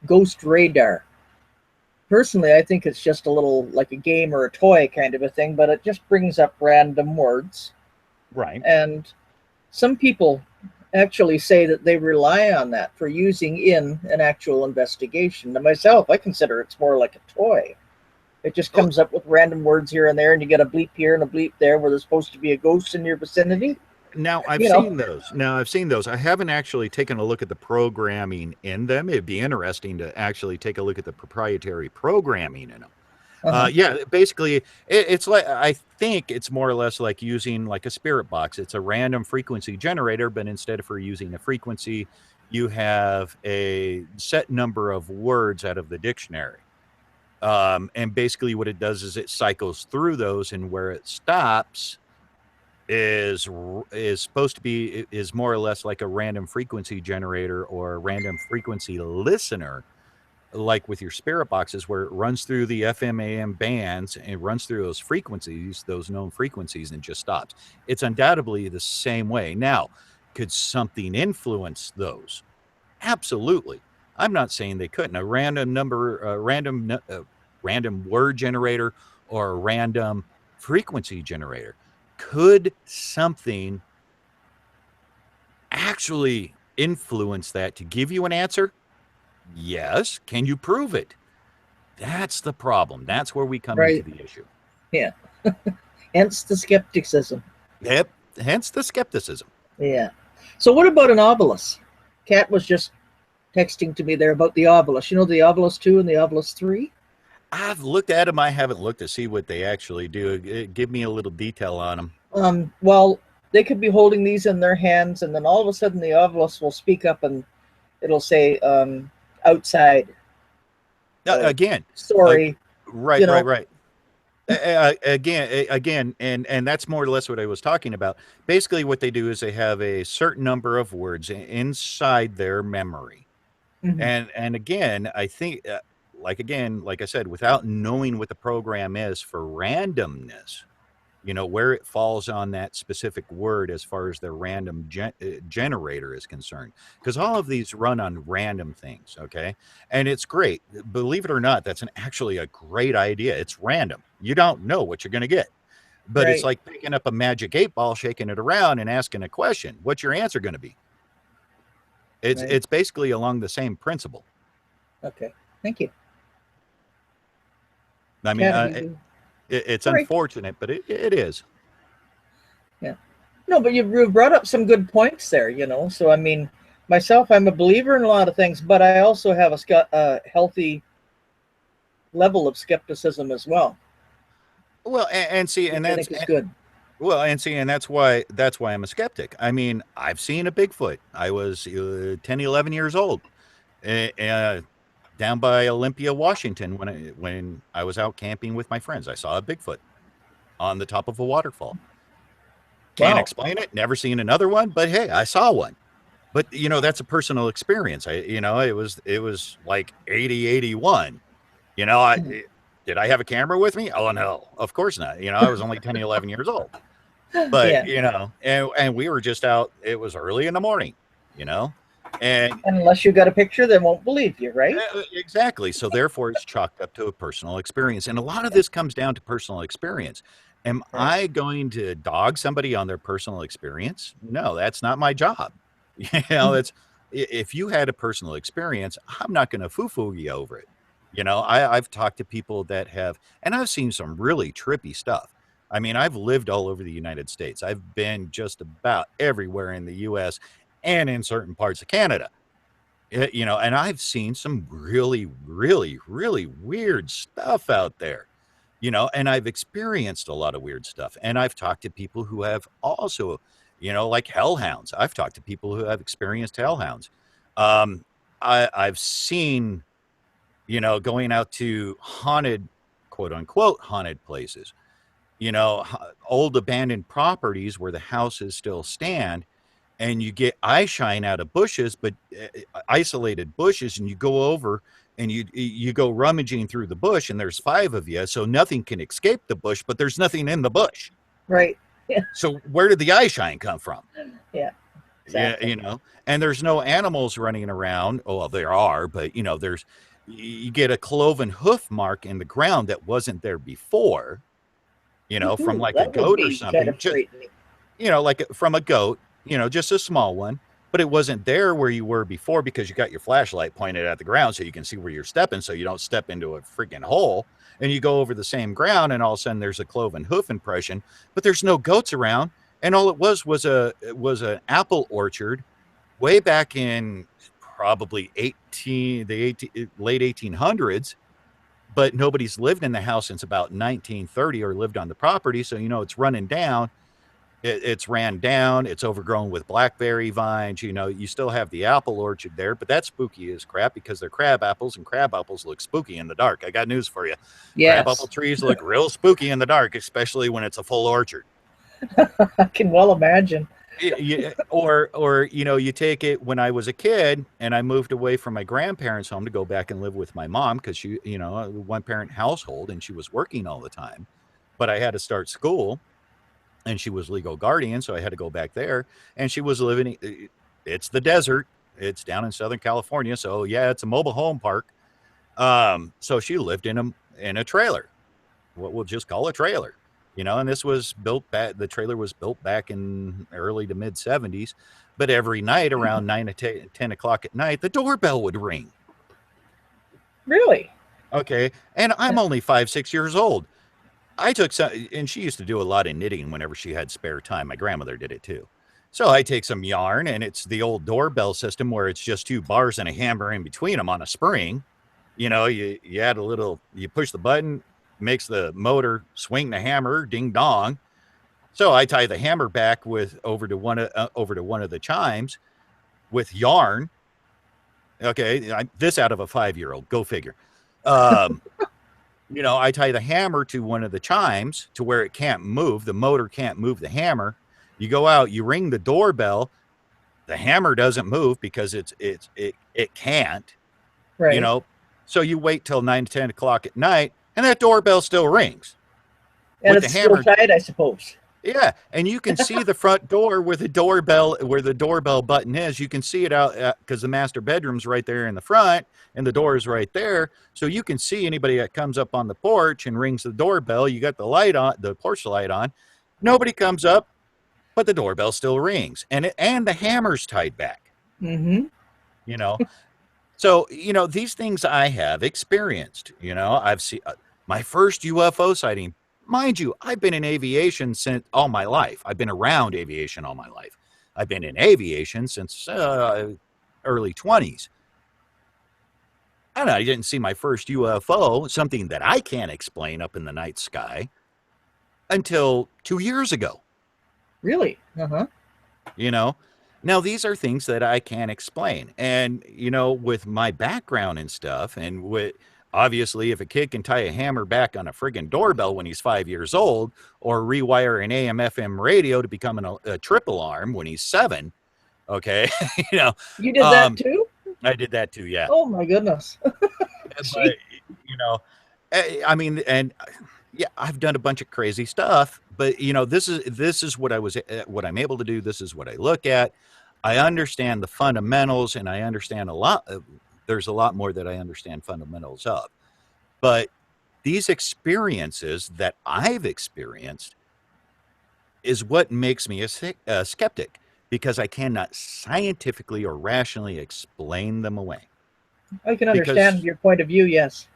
ghost radar. Personally, I think it's just a little like a game or a toy kind of a thing, but it just brings up random words. Right. And some people actually say that they rely on that for using in an actual investigation. To myself, I consider it's more like a toy. It just comes up with random words here and there, and you get a bleep here and a bleep there where there's supposed to be a ghost in your vicinity. Now, I've seen those. I haven't actually taken a look at the programming in them. It'd be interesting to actually take a look at the proprietary programming in them. Yeah, basically, it's like, I think it's more or less like using like a spirit box. It's a random frequency generator, but instead of for using a frequency, you have a set number of words out of the dictionary. And basically what it does is it cycles through those, and where it stops is supposed to be, is more or less like a random frequency generator or a random frequency listener, like with your spirit boxes, where it runs through the FM AM bands and runs through those frequencies, those known frequencies, and just stops. It's undoubtedly the same way. Now, could something influence those? Absolutely. I'm not saying they couldn't. A random number, random word generator, or a random frequency generator. Could something actually influence that to give you an answer? Yes. Can you prove it? That's the problem. That's where we come into the issue. Yeah. Hence the skepticism. Yep. Hence the skepticism. Yeah. So what about an obelisk? Kat was just texting to me there about the obelisk. You know, the obelisk 2 and the obelisk 3? I've looked at them. I haven't looked to see what they actually do. Give me a little detail on them. Well, they could be holding these in their hands, and then all of a sudden the obelisk will speak up and it'll say, outside. Again. Sorry. Right, right. Again, and that's more or less what I was talking about. Basically, what they do is they have a certain number of words inside their memory. And again, I think, like I said, without knowing what the program is for randomness, you know, where it falls on that specific word as far as their random generator is concerned, because all of these run on random things. Okay. And it's great. Believe it or not, that's actually a great idea. It's random. You don't know what you're going to get, but it's like picking up a magic 8-ball, shaking it around and asking a question. What's your answer going to be? It's basically along the same principle. Okay. Thank you. I mean, it's unfortunate, but it is. Yeah. No, but you brought up some good points there, you know. So, I mean, myself, I'm a believer in a lot of things, but I also have a healthy level of skepticism as well. Well, and see, and that's good. Well, and see, and that's why I'm a skeptic. I mean, I've seen a Bigfoot. I was 10, 11 years old. Down by Olympia, Washington, when I was out camping with my friends. I saw a Bigfoot on the top of a waterfall. Can't explain it. Never seen another one, but hey, I saw one. But, that's a personal experience. It was like 80, 81. You know, I Mhm. did I have a camera with me? Oh, no, of course not. I was only 10, 11 years old. But, Yeah. and we were just out. It was early in the morning, you know, and Unless you got a picture, they won't believe you, right? exactly. So therefore, it's chalked up to a personal experience, and a lot of this comes down to personal experience. Am Right. I going to dog somebody on their personal experience? No, that's not my job. Mhm. That's if you had a personal experience, I'm not going to foo-foo you over it. I've talked to people that have, and I've seen some really trippy stuff. I mean, I've lived all over the United States. I've been just about everywhere in the U.S. and in certain parts of Canada. And I've seen some really, really, really weird stuff out there, and I've experienced a lot of weird stuff. And I've talked to people who have also, like hellhounds. I've talked to people who have experienced hellhounds. Um, I've seen, going out to haunted, quote unquote, haunted places, old abandoned properties where the houses still stand, and you get eye shine out of bushes, but isolated bushes, and you go over and you go rummaging through the bush, and there's five of you, so nothing can escape the bush, but there's nothing in the bush. Right. Yeah. So where did the eye shine come from? Yeah. Yeah, Exactly. and there's no animals running around. Oh, well, there are, but there's you get a cloven hoof mark in the ground that wasn't there before, from Ooh, like a that would goat or be kind something. of frightening. Like from a goat, just a small one, but it wasn't there where you were before because you got your flashlight pointed at the ground so you can see where you're stepping so you don't step into a freaking hole. And you go over the same ground and all of a sudden there's a cloven hoof impression, but there's no goats around. And all it was an apple orchard way back in probably late 1800s, but nobody's lived in the house since about 1930 or lived on the property. So, it's running down. It's ran down. It's overgrown with blackberry vines. You still have the apple orchard there, but that's spooky as crap because they're crab apples, and crab apples look spooky in the dark. I got news for you. Crab apple Yes. trees look real spooky in the dark, especially when it's a full orchard. I can well imagine. Or you take it when I was a kid and I moved away from my grandparents' home to go back and live with my mom because she, a one parent household, and she was working all the time, but I had to start school, and she was legal guardian, so I had to go back there. And she was living. It's the desert. It's down in Southern California, so yeah, it's a mobile home park. So she lived in a trailer, what we'll just call a trailer, and this was built back. The trailer was built back in early to mid 70s, but every night around 10 o'clock at night, the doorbell would ring. Really? Okay, and I'm only 5, 6 years old. I took some, and she used to do a lot of knitting whenever she had spare time. My grandmother did it too. So I take some yarn, and it's the old doorbell system where it's just two bars and a hammer in between them on a spring. You add you push the button, makes the motor swing the hammer, ding dong. So I tie the hammer back over to one of the chimes with yarn. Okay, this out of a 5-year-old. Go figure. Um, I tie the hammer to one of the chimes to where it can't move. The motor can't move the hammer. You go out, you ring the doorbell. The hammer doesn't move because it can't, you Right. know. So you wait till 9 to 10 o'clock at night, and that doorbell still rings And with the it's still hammer. tied, I suppose. Yeah, and you can see the front door where the doorbell button is. You can see it out because the master bedroom's right there in the front, and the door is right there. So you can see anybody that comes up on the porch and rings the doorbell. You got the light on, the porch light on. Nobody comes up, but the doorbell still rings, and the hammer's tied back. Mm-hmm. You know, so these things I have experienced. I've seen my first UFO sighting. Mind you, I've been in aviation since all my life. I've been around aviation all my life. I've been in aviation since early 20s. I don't know, I didn't see my first UFO, something that I can't explain up in the night sky, until 2 years ago. Really? Uh-huh. you know Now these are things that I can't explain, and with my background and stuff, and with obviously if a kid can tie a hammer back on a friggin' doorbell when he's 5 years old, or rewire an AM FM radio to become a triple arm when he's 7, Okay. you know, You did that um, too? I did that too. Yeah. Oh my goodness. But, Gee. you know, I mean, and yeah, I've done a bunch of crazy stuff, but this is what I'm able to do. This is what I look at. I understand the fundamentals, and I understand a lot. There's a lot more that I understand fundamentals of. But these experiences that I've experienced is what makes me a skeptic, because I cannot scientifically or rationally explain them away. I can understand Because your point of view, yes.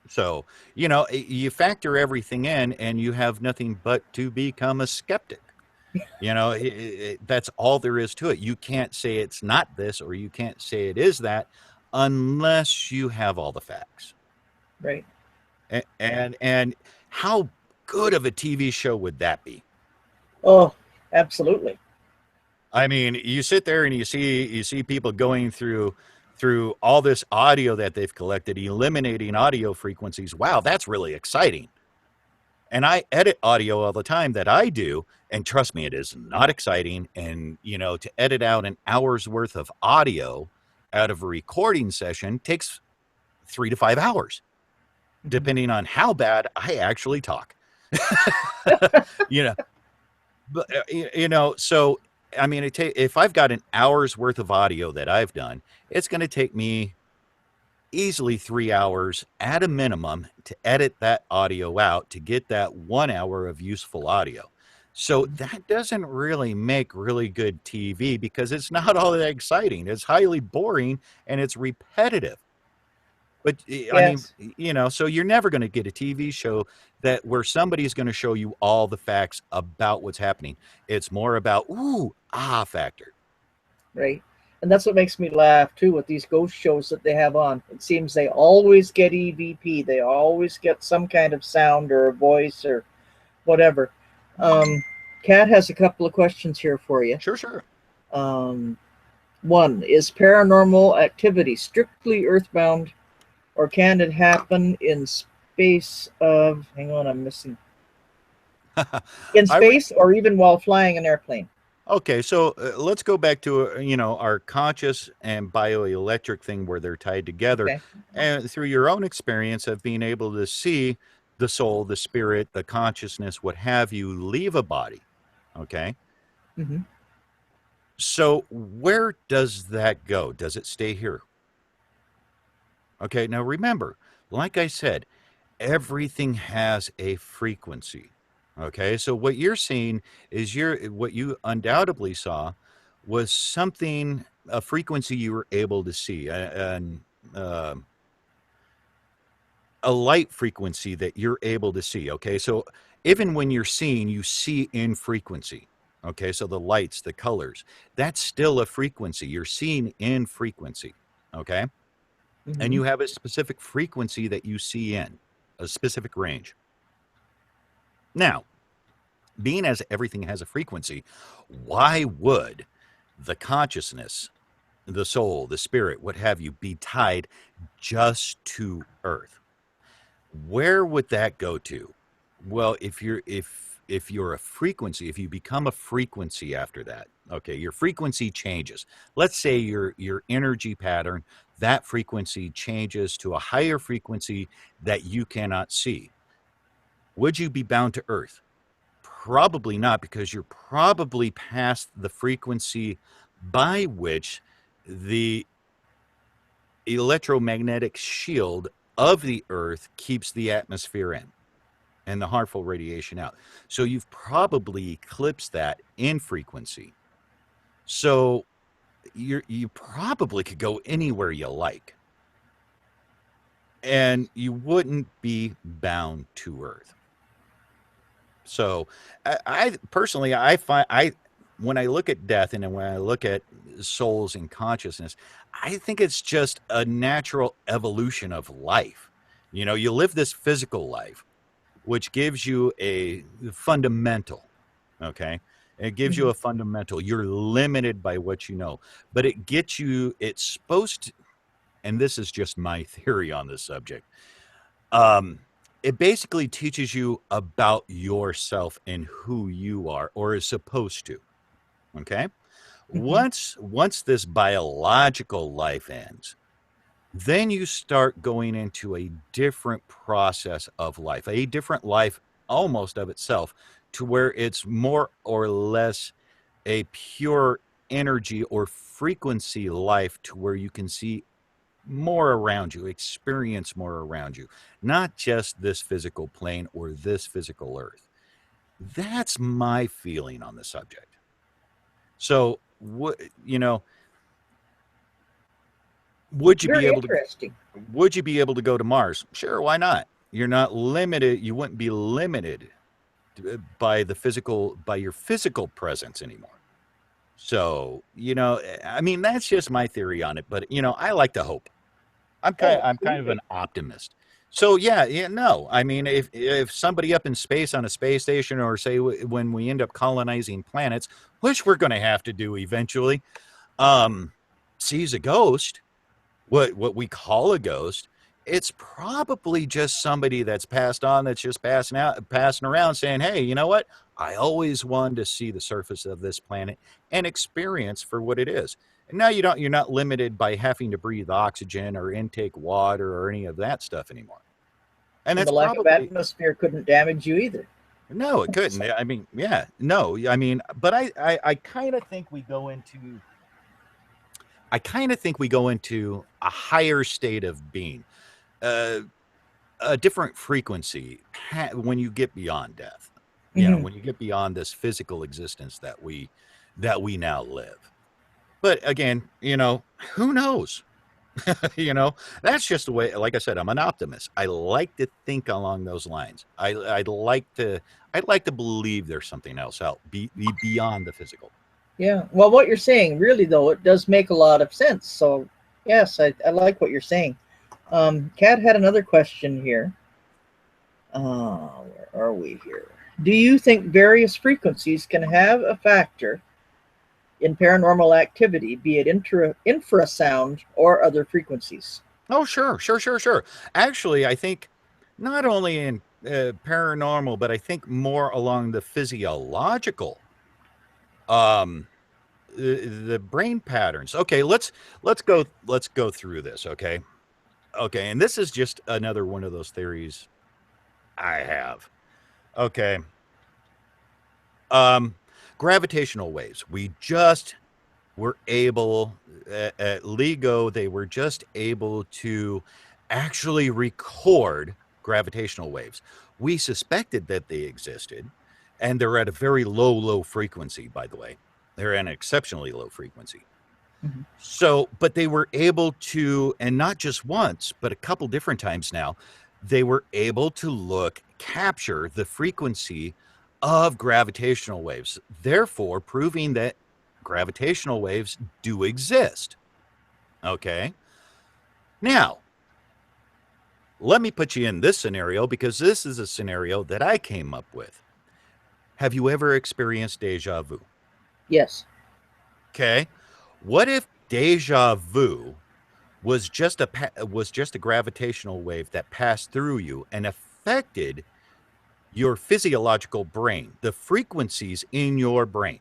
so, you factor everything in and you have nothing but to become a skeptic. That's all there is to it. You can't say it's not this, or you can't say it is that, unless you have all the facts. Right. And how good of a TV show would that be? Oh, absolutely. I mean, you sit there and you see people going through all this audio that they've collected, eliminating audio frequencies. Wow, that's really exciting. And I edit audio all the time that I do, and trust me, it is not exciting. And to edit out an hour's worth of audio out of a recording session takes 3 to 5 hours, Mhm. depending on how bad I actually talk. you know, so I mean, if I've got an hour's worth of audio that I've done, it's going to take me easily 3 hours at a minimum to edit that audio out to get that 1 hour of useful audio. So that doesn't really make really good TV, because it's not all that exciting. It's highly boring and it's repetitive. But I mean, Yes. so you're never going to get a TV show where somebody's going to show you all the facts about what's happening. It's more about factor. Right. And that's what makes me laugh too with these ghost shows that they have on. It seems they always get EVP. They always get some kind of sound or a voice or whatever. Um, Kat has a couple of questions here for you. Sure, sure. Um, One, is paranormal activity strictly earthbound, or can it happen in space of, hang on, I'm missing, in I re- space or even while flying an airplane? Okay, so let's go back to our conscious and bioelectric thing, where they're tied together, Okay. and through your own experience of being able to see the soul, the spirit, the consciousness, what have you, leave a body. Okay, Hmm. so where does that go? Does it stay here? Okay, now remember, like I said, everything has a frequency. Okay, so what you're seeing is what you undoubtedly saw was something, a frequency you were able to see, uh, a light frequency that you're able to see. Okay, so even when you're seeing, you see in frequency. Okay, so the lights, the colors, that's still a frequency. You're seeing in frequency. Okay, and Hmm. you have a specific frequency that you see in a specific range. Now, being as everything has a frequency, why would the consciousness, the soul, the spirit, what have you, be tied just to Earth? Where would that go to? Well, if you're a frequency, if you become a frequency after that, okay, your frequency changes. Let's say your energy pattern, that frequency changes to a higher frequency that you cannot see. Would you be bound to Earth? Probably not, because you're probably past the frequency by which the electromagnetic shield of the Earth keeps the atmosphere in and the harmful radiation out. So you've probably eclipsed that in frequency. So you probably could go anywhere you like, and you wouldn't be bound to Earth. So I personally, I find, when I look at death and when I look at souls and consciousness, I think it's just a natural evolution of life. You live this physical life, which gives you a fundamental. Okay, it gives you Hmm. a fundamental. You're limited by what you know, but it gets you. It's supposed to, and this is just my theory on this subject. Um, it basically teaches you about yourself and who you are, or is supposed to. Okay. Hmm. Once this biological life ends, then you start going into a different process of life, a different life almost of itself, to where it's more or less a pure energy or frequency life, to where you can see more around you, experience more around you, not just this physical plane or this physical earth. That's my feeling on the subject. So, what, would you be Very able to interesting. would you be able to go to Mars? Sure, why not? You're not limited. You wouldn't be limited by your physical presence anymore. So, I mean, that's just my theory on it. But I like to hope. Oh, I'm kind of an absolutely. optimist. So yeah, no. I mean, if somebody up in space on a space station, or say when we end up colonizing planets, which we're going to have to do eventually, um, sees a ghost, what we call a ghost, it's probably just somebody that's passed on, that's just passing around saying, hey, you know what, I always wanted to see the surface of this planet and experience for what it is. And now you're not limited by having to breathe oxygen or intake water or any of that stuff anymore. And And that's the lack of probably, atmosphere couldn't damage you either. no, it couldn't. So, I mean, yeah, no, I mean, but I kind of think we go into a higher state of being, uh, a different frequency when you get beyond death. mhm. When you get beyond this physical existence that we now live. But again, who knows? you know, that's just the way. Like I said, I'm an optimist. I like to think along those lines. I'd like to believe there's something else out beyond the physical. Yeah. Well, what you're saying, really, though, it does make a lot of sense. So, yes, I like what you're saying. Kat had another question here. Where are we here? Do you think various frequencies can have a factor in paranormal activity, be it infrasound or other frequencies? Oh, sure, sure, sure, sure. Actually, I think not only in paranormal, but I think more along the physiological, um, the brain patterns. Okay, let's go through this. Okay, and this is just another one of those theories I have. Okay, um, gravitational waves. We just were able at LIGO, they were just able to actually record gravitational waves. We suspected that they existed, and they're at a very low frequency, by the way. They're at an exceptionally low frequency. Mhm. So, but they were able to, and not just once, but a couple different times now, they were able to capture the frequency of gravitational waves, therefore proving that gravitational waves do exist. Okay. Now, let me put you in this scenario, because this is a scenario that I came up with. Have you ever experienced deja vu? Yes. Okay. What if deja vu was just a gravitational wave that passed through you and affected your physiological brain, the frequencies in your brain?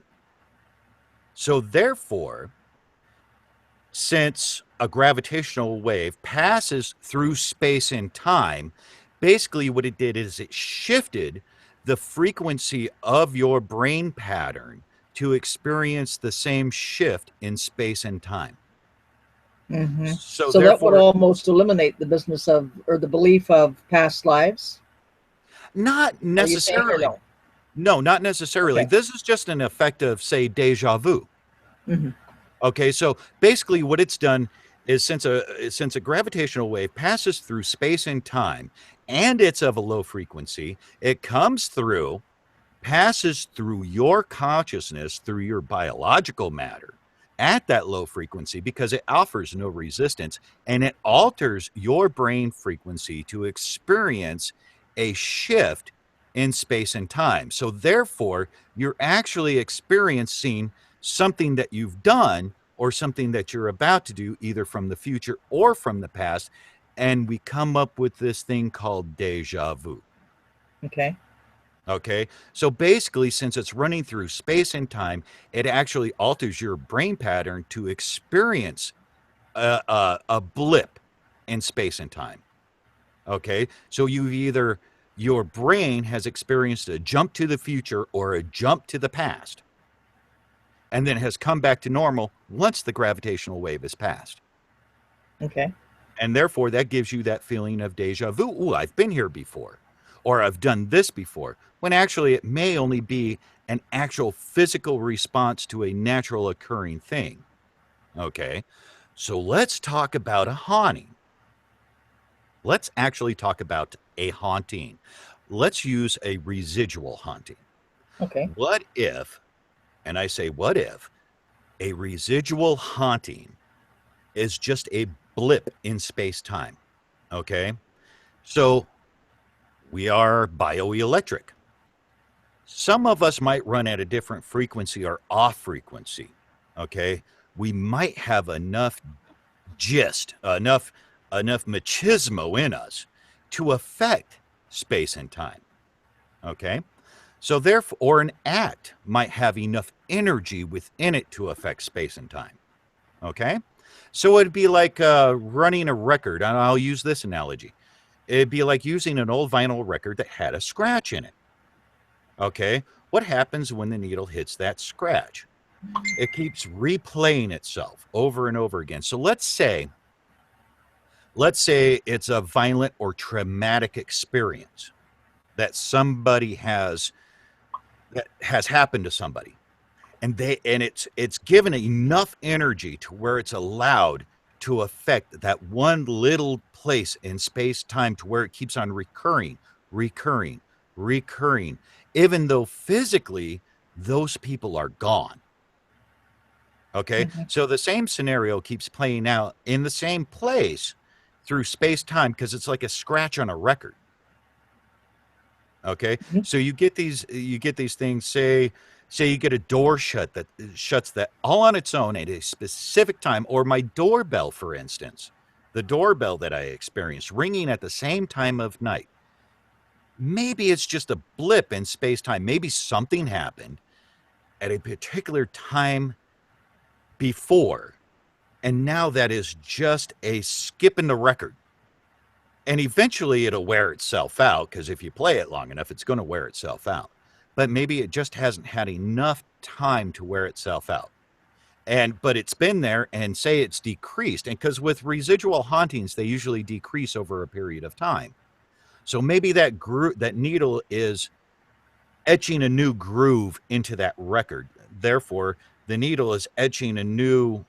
So therefore, since a gravitational wave passes through space and time, basically what it did is it shifted the frequency of your brain pattern to experience the same shift in space and time. Hmm. So So that would therefore, almost eliminate the business of, or the belief of past lives. not Are you saying, or necessarily. no? No, not necessarily. Okay. This is just an effect of, say, deja vu. Hmm. Okay, so basically what it's done is, since a gravitational wave passes through space and time, and it's of a low frequency, it comes through, passes through your consciousness, through your biological matter at that low frequency, because it offers no resistance, and it alters your brain frequency to experience a shift in space and time. So therefore, you're actually experiencing something that you've done or something that you're about to do, either from the future or from the past. And we come up with this thing called deja vu. Okay. Okay, so basically, since it's running through space and time, it actually alters your brain pattern to experience a blip in space and time. Okay, so your brain has experienced a jump to the future or a jump to the past, and then has come back to normal once the gravitational wave has passed. Okay. And therefore, that gives you that feeling of deja vu. Ooh, I've been here before, or I've done this before, when actually it may only be an actual physical response to a natural occurring thing. Okay, so let's talk about a haunting. Let's actually talk about a haunting. Let's use a residual haunting. Okay. What if, and I say, what if a residual haunting is just a blip in space time? Okay, so we are bioelectric. Some of us might run at a different frequency or off frequency. Okay, we might have enough gist, enough machismo in us to affect space and time. Okay, so therefore, or an act might have enough energy within it to affect space and time. Okay, so it'd be like running a record, and I'll use this analogy. It'd be like using an old vinyl record that had a scratch in it. Okay, what happens when the needle hits that scratch? It keeps replaying itself over and over again. So let's say it's a violent or traumatic experience that somebody has that has happened to somebody, and it's given enough energy to where it's allowed to affect that one little place in space time to where it keeps on recurring, recurring, even though physically those people are gone. Okay, Mm-hmm. so the same scenario keeps playing out in the same place through space time because it's like a scratch on a record. Okay, Mm-hmm. so you get these things. Say you get a door that shuts that all on its own at a specific time, or my doorbell, for instance, the doorbell that I experienced ringing at the same time of night. Maybe it's just a blip in space time. Maybe something happened at a particular time before, and now that is just a skip in the record. And eventually it'll wear itself out because if you play it long enough, it's going to wear itself out. But maybe it just hasn't had enough time to wear itself out. But it's been there, and say it's decreased. And because with residual hauntings, they usually decrease over a period of time. So maybe that needle is etching a new groove into that record. Therefore, the needle is etching a new,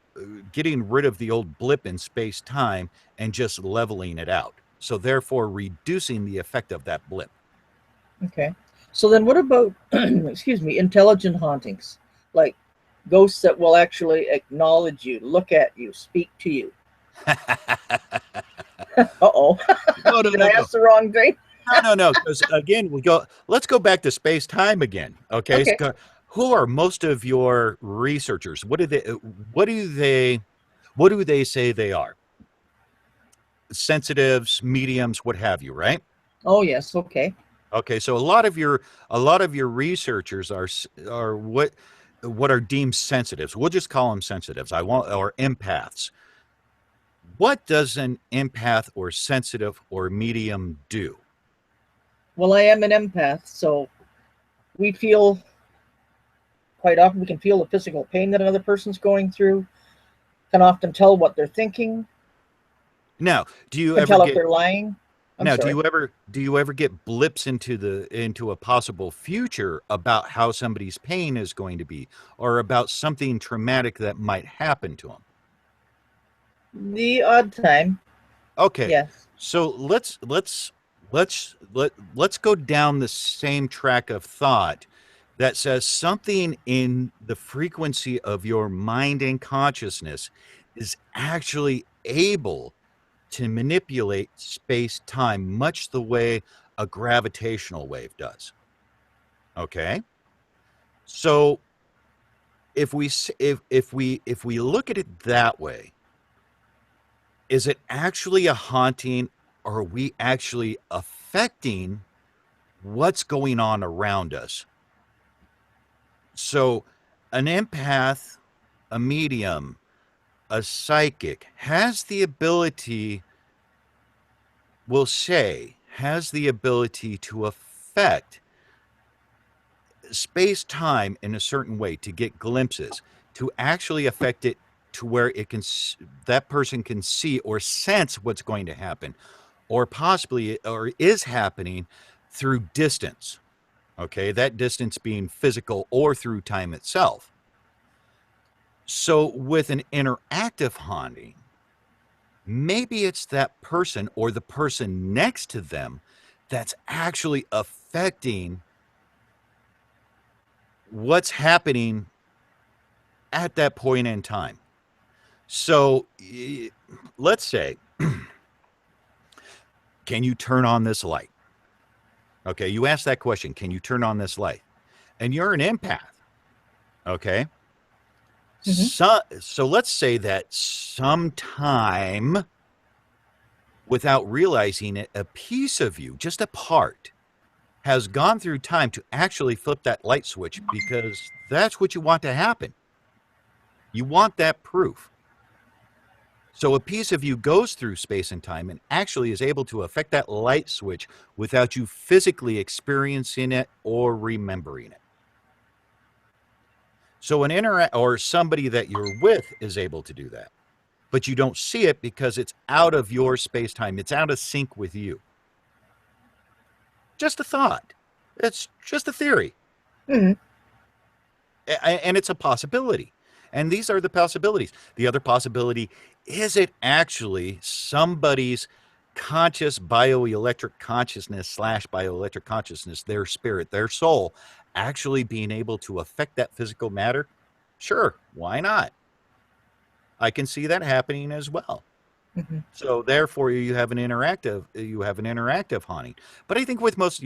getting rid of the old blip in space time and just leveling it out. So, therefore, reducing the effect of that blip. Okay. So then what about, excuse me, intelligent hauntings? Like ghosts that will actually acknowledge you, look at you, speak to you. Uh-oh. No, no, Did no, I no. ask the wrong thing? No. Because again, let's go back to space time again. Okay. Okay. Who are most of your researchers? What do they, what do they say they are? Sensitives, mediums, what have you, right? Oh, yes. Okay. Okay, so a lot of your researchers are what are deemed sensitives. We'll just call them sensitives. Or empaths. What does an empath or sensitive or medium do? Well, I am an empath, so we feel quite often we can feel the physical pain that another person's going through, can often tell what they're thinking, Now, do you can ever tell if get they're lying. I'm now do sorry. you ever get blips into a possible future about how somebody's pain is going to be, or about something traumatic that might happen to them? The odd time, Okay, yes. so let's go down the same track of thought that says something in the frequency of your mind and consciousness is actually able to manipulate space time much the way a gravitational wave does. Okay, so if we look at it that way, is it actually a haunting, or are we actually affecting what's going on around us. So an empath, a medium, a psychic has the ability, we'll say, has the ability to affect space-time in a certain way, to get glimpses, to actually affect it to where it can, that person can see or sense what's going to happen, or possibly, or is happening through distance. Okay, that distance being physical or through time itself. So with an interactive haunting, maybe it's that person or the person next to them that's actually affecting what's happening at that point in time. So let's say, can you turn on this light? Okay, you ask that question, can you turn on this light? And you're an empath. Okay. So let's say that sometime, without realizing it, a piece of you, just a part, has gone through time to actually flip that light switch, because that's what you want to happen. You want that proof. So a piece of you goes through space and time and actually is able to affect that light switch without you physically experiencing it or remembering it. So or somebody that you're with is able to do that, but you don't see it because it's out of your space-time. It's out of sync with you. Just a thought. It's just a theory. And it's a possibility. And these are the possibilities. The other possibility, is it actually somebody's conscious bioelectric consciousness / bioelectric consciousness, their spirit, their soul, actually being able to affect that physical matter? Sure, why not? I can see that happening as well. So therefore, you have an interactive haunting. But I think with most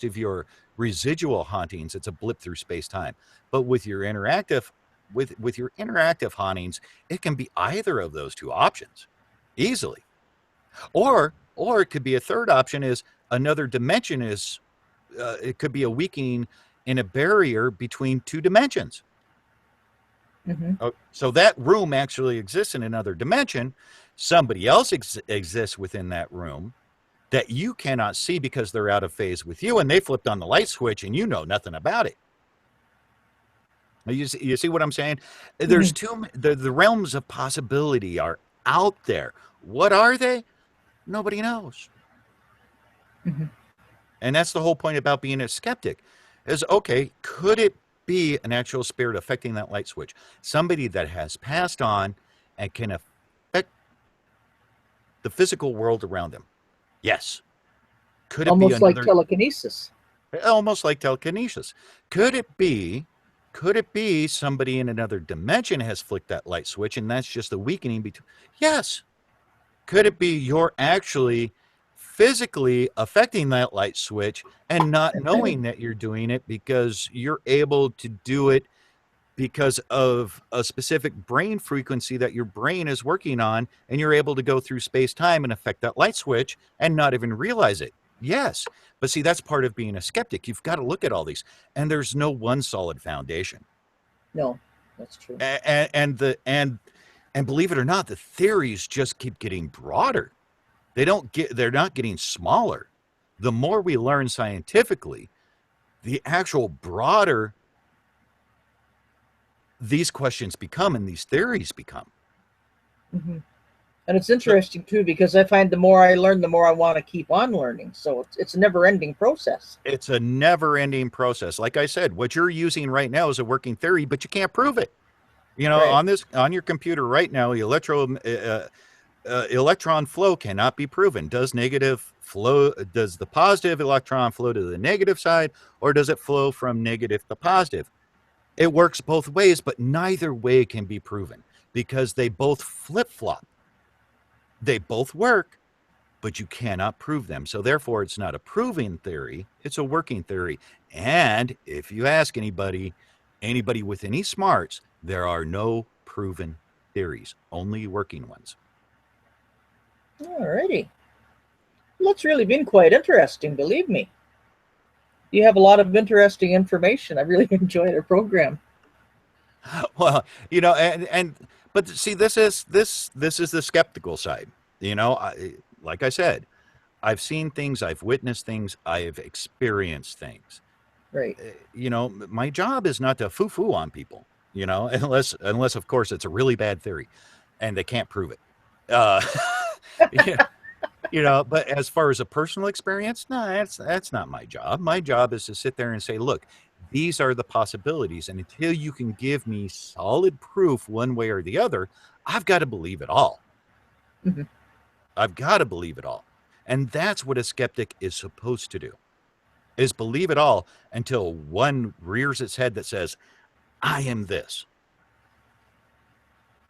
of your residual hauntings, it's a blip through space-time. But with your interactive hauntings, it can be either of those two options easily. Or it could be a third option, is another dimension, is it could be a weakening in a barrier between two dimensions. So that room actually exists in another dimension. Somebody else exists within that room that you cannot see because they're out of phase with you, and they flipped on the light switch and you know nothing about it. You see what I'm saying? There's the realms of possibility are out there. What are they? Nobody knows. And that's the whole point about being a skeptic, is, okay, could it be an actual spirit affecting that light switch? Somebody that has passed on and can affect the physical world around them? Yes. Could it almost be another, like telekinesis? Almost like telekinesis. Could it be somebody in another dimension has flicked that light switch, and that's just a weakening between? Yes. Could it be you're actually physically affecting that light switch and not knowing that you're doing it, because you're able to do it because of a specific brain frequency that your brain is working on, and you're able to go through space-time and affect that light switch and not even realize it? Yes. But see, that's part of being a skeptic. You've got to look at all these, and there's no one solid foundation. No, that's true. And believe it or not, the theories just keep getting broader. They're not getting smaller. The more we learn scientifically, the actual broader these questions become and these theories become. And it's interesting too, because I find the more I learn, the more I want to keep on learning. So it's a never-ending process. It's a never-ending process. Like I said, what you're using right now is a working theory, but you can't prove it. You know, Right. on your computer right now, electron flow cannot be proven. Does the positive electron flow to the negative side, or does it flow from negative to positive? It works both ways, but neither way can be proven, because they both flip-flop. They both work, but you cannot prove them. So therefore, it's not a proving theory, it's a working theory. And if you ask anybody with any smarts, there are no proven theories, only working ones. Alrighty. Well, it's really been quite interesting, believe me. You have a lot of interesting information. I really enjoyed our program. Well, but see, this is the skeptical side. Like I said, I've seen things, I've witnessed things, I've experienced things. Right. My job is not to foo-foo on people, unless of course it's a really bad theory and they can't prove it. Uh, yeah, but as far as a personal experience, no, that's not my job. My job is to sit there and say, look, these are the possibilities, and until you can give me solid proof one way or the other, I've got to believe it all. Mhm. I've got to believe it all. And that's what a skeptic is supposed to do, is believe it all until one rears its head that says, I am this.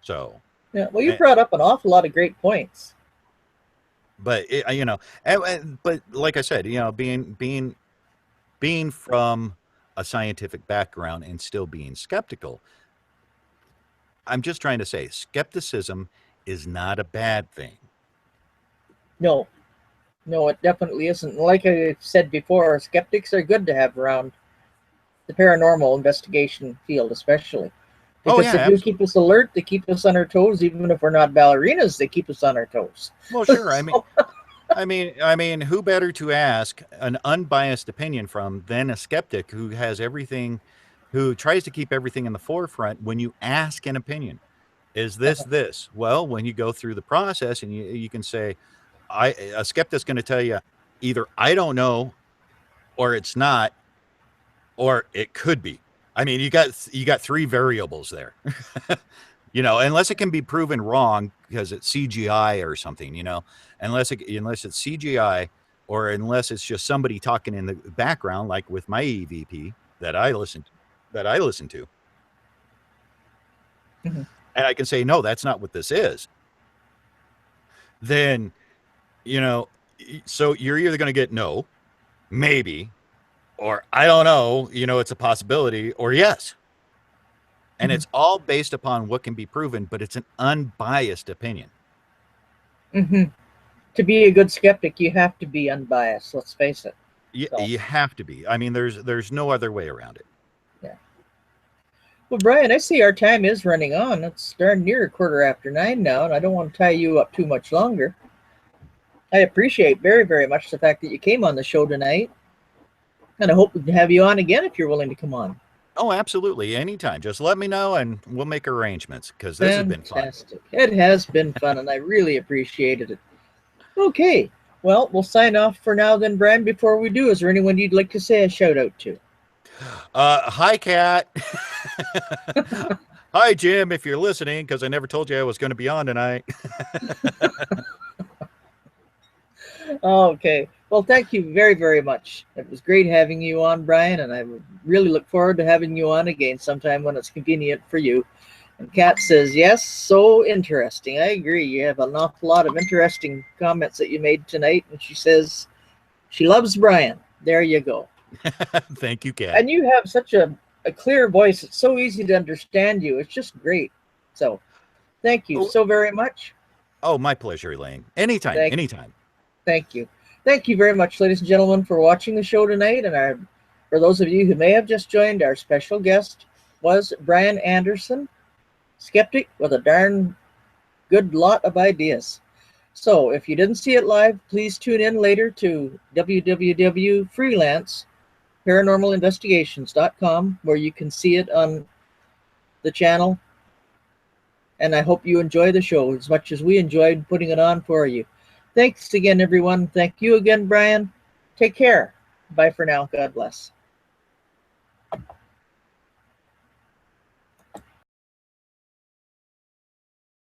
So, Yeah. Well, you eh, brought up an awful lot of great points. but but like I said, being from a scientific background and still being skeptical, I'm just trying to say skepticism is not a bad thing. No, no, it definitely isn't. Like I said before, skeptics are good to have around the paranormal investigation field, especially Oh because yeah, they do keep absolutely. us alert. They keep us on our toes, even if we're not ballerinas. They keep us on our toes. Well, sure. So, Who better to ask an unbiased opinion from than a skeptic who has everything, who tries to keep everything in the forefront when you ask an opinion? Is this? Well, when you go through the process and you can say, a skeptic's going to tell you either I don't know, or it's not, or it could be. I mean, you got three variables there. Unless it can be proven wrong because it's CGI or something, unless it's CGI, or unless it's just somebody talking in the background, like with my EVP that I listen to, mhm. and I can say, no, that's not what this is. Then, you know, so you're either going to get no, maybe, or I don't know, it's a possibility, or yes. And Mhm. it's all based upon what can be proven, but it's an unbiased opinion. Mhm. To be a good skeptic, you have to be unbiased. Let's face it. You, So, you have to be. I mean, there's no other way around it. yeah. Well, Brian, I see our time is running on. It's darn near 9:15 now, and I don't want to tie you up too much longer. I appreciate very, very much the fact that you came on the show tonight, and I hope we can have you on again if you're willing to come on. Oh, absolutely. Anytime. Just let me know and we'll make arrangements, because this has been fun. Fantastic. It has been fun, and I really appreciated it. Okay. Well, we'll sign off for now then, Brian. Before we do, is there anyone you'd like to say a shout out to? Hi, Kat. Hi, Jim, if you're listening, because I never told you I was going to be on tonight. Okay. Well, thank you very, very much. It was great having you on, Brian, and I really look forward to having you on again sometime when it's convenient for you. And Kat says, yes, so interesting. I agree. You have an awful lot of interesting comments that you made tonight. And she says she loves Brian. There you go. Thank you, Kat. And you have such a clear voice. It's so easy to understand you. It's just great. So thank you Oh, so very much. oh, my pleasure, Elaine. Anytime, Thank anytime. Thank you. Thank you very much, ladies and gentlemen, for watching the show tonight. And for those of you who may have just joined, our special guest was Bryan Anderson, skeptic with a darn good lot of ideas. So if you didn't see it live, please tune in later to www.freelanceparanormalinvestigations.com, where you can see it on the channel. And I hope you enjoy the show as much as we enjoyed putting it on for you. Thanks again, everyone. Thank you again, Brian. Take care. Bye for now. God bless.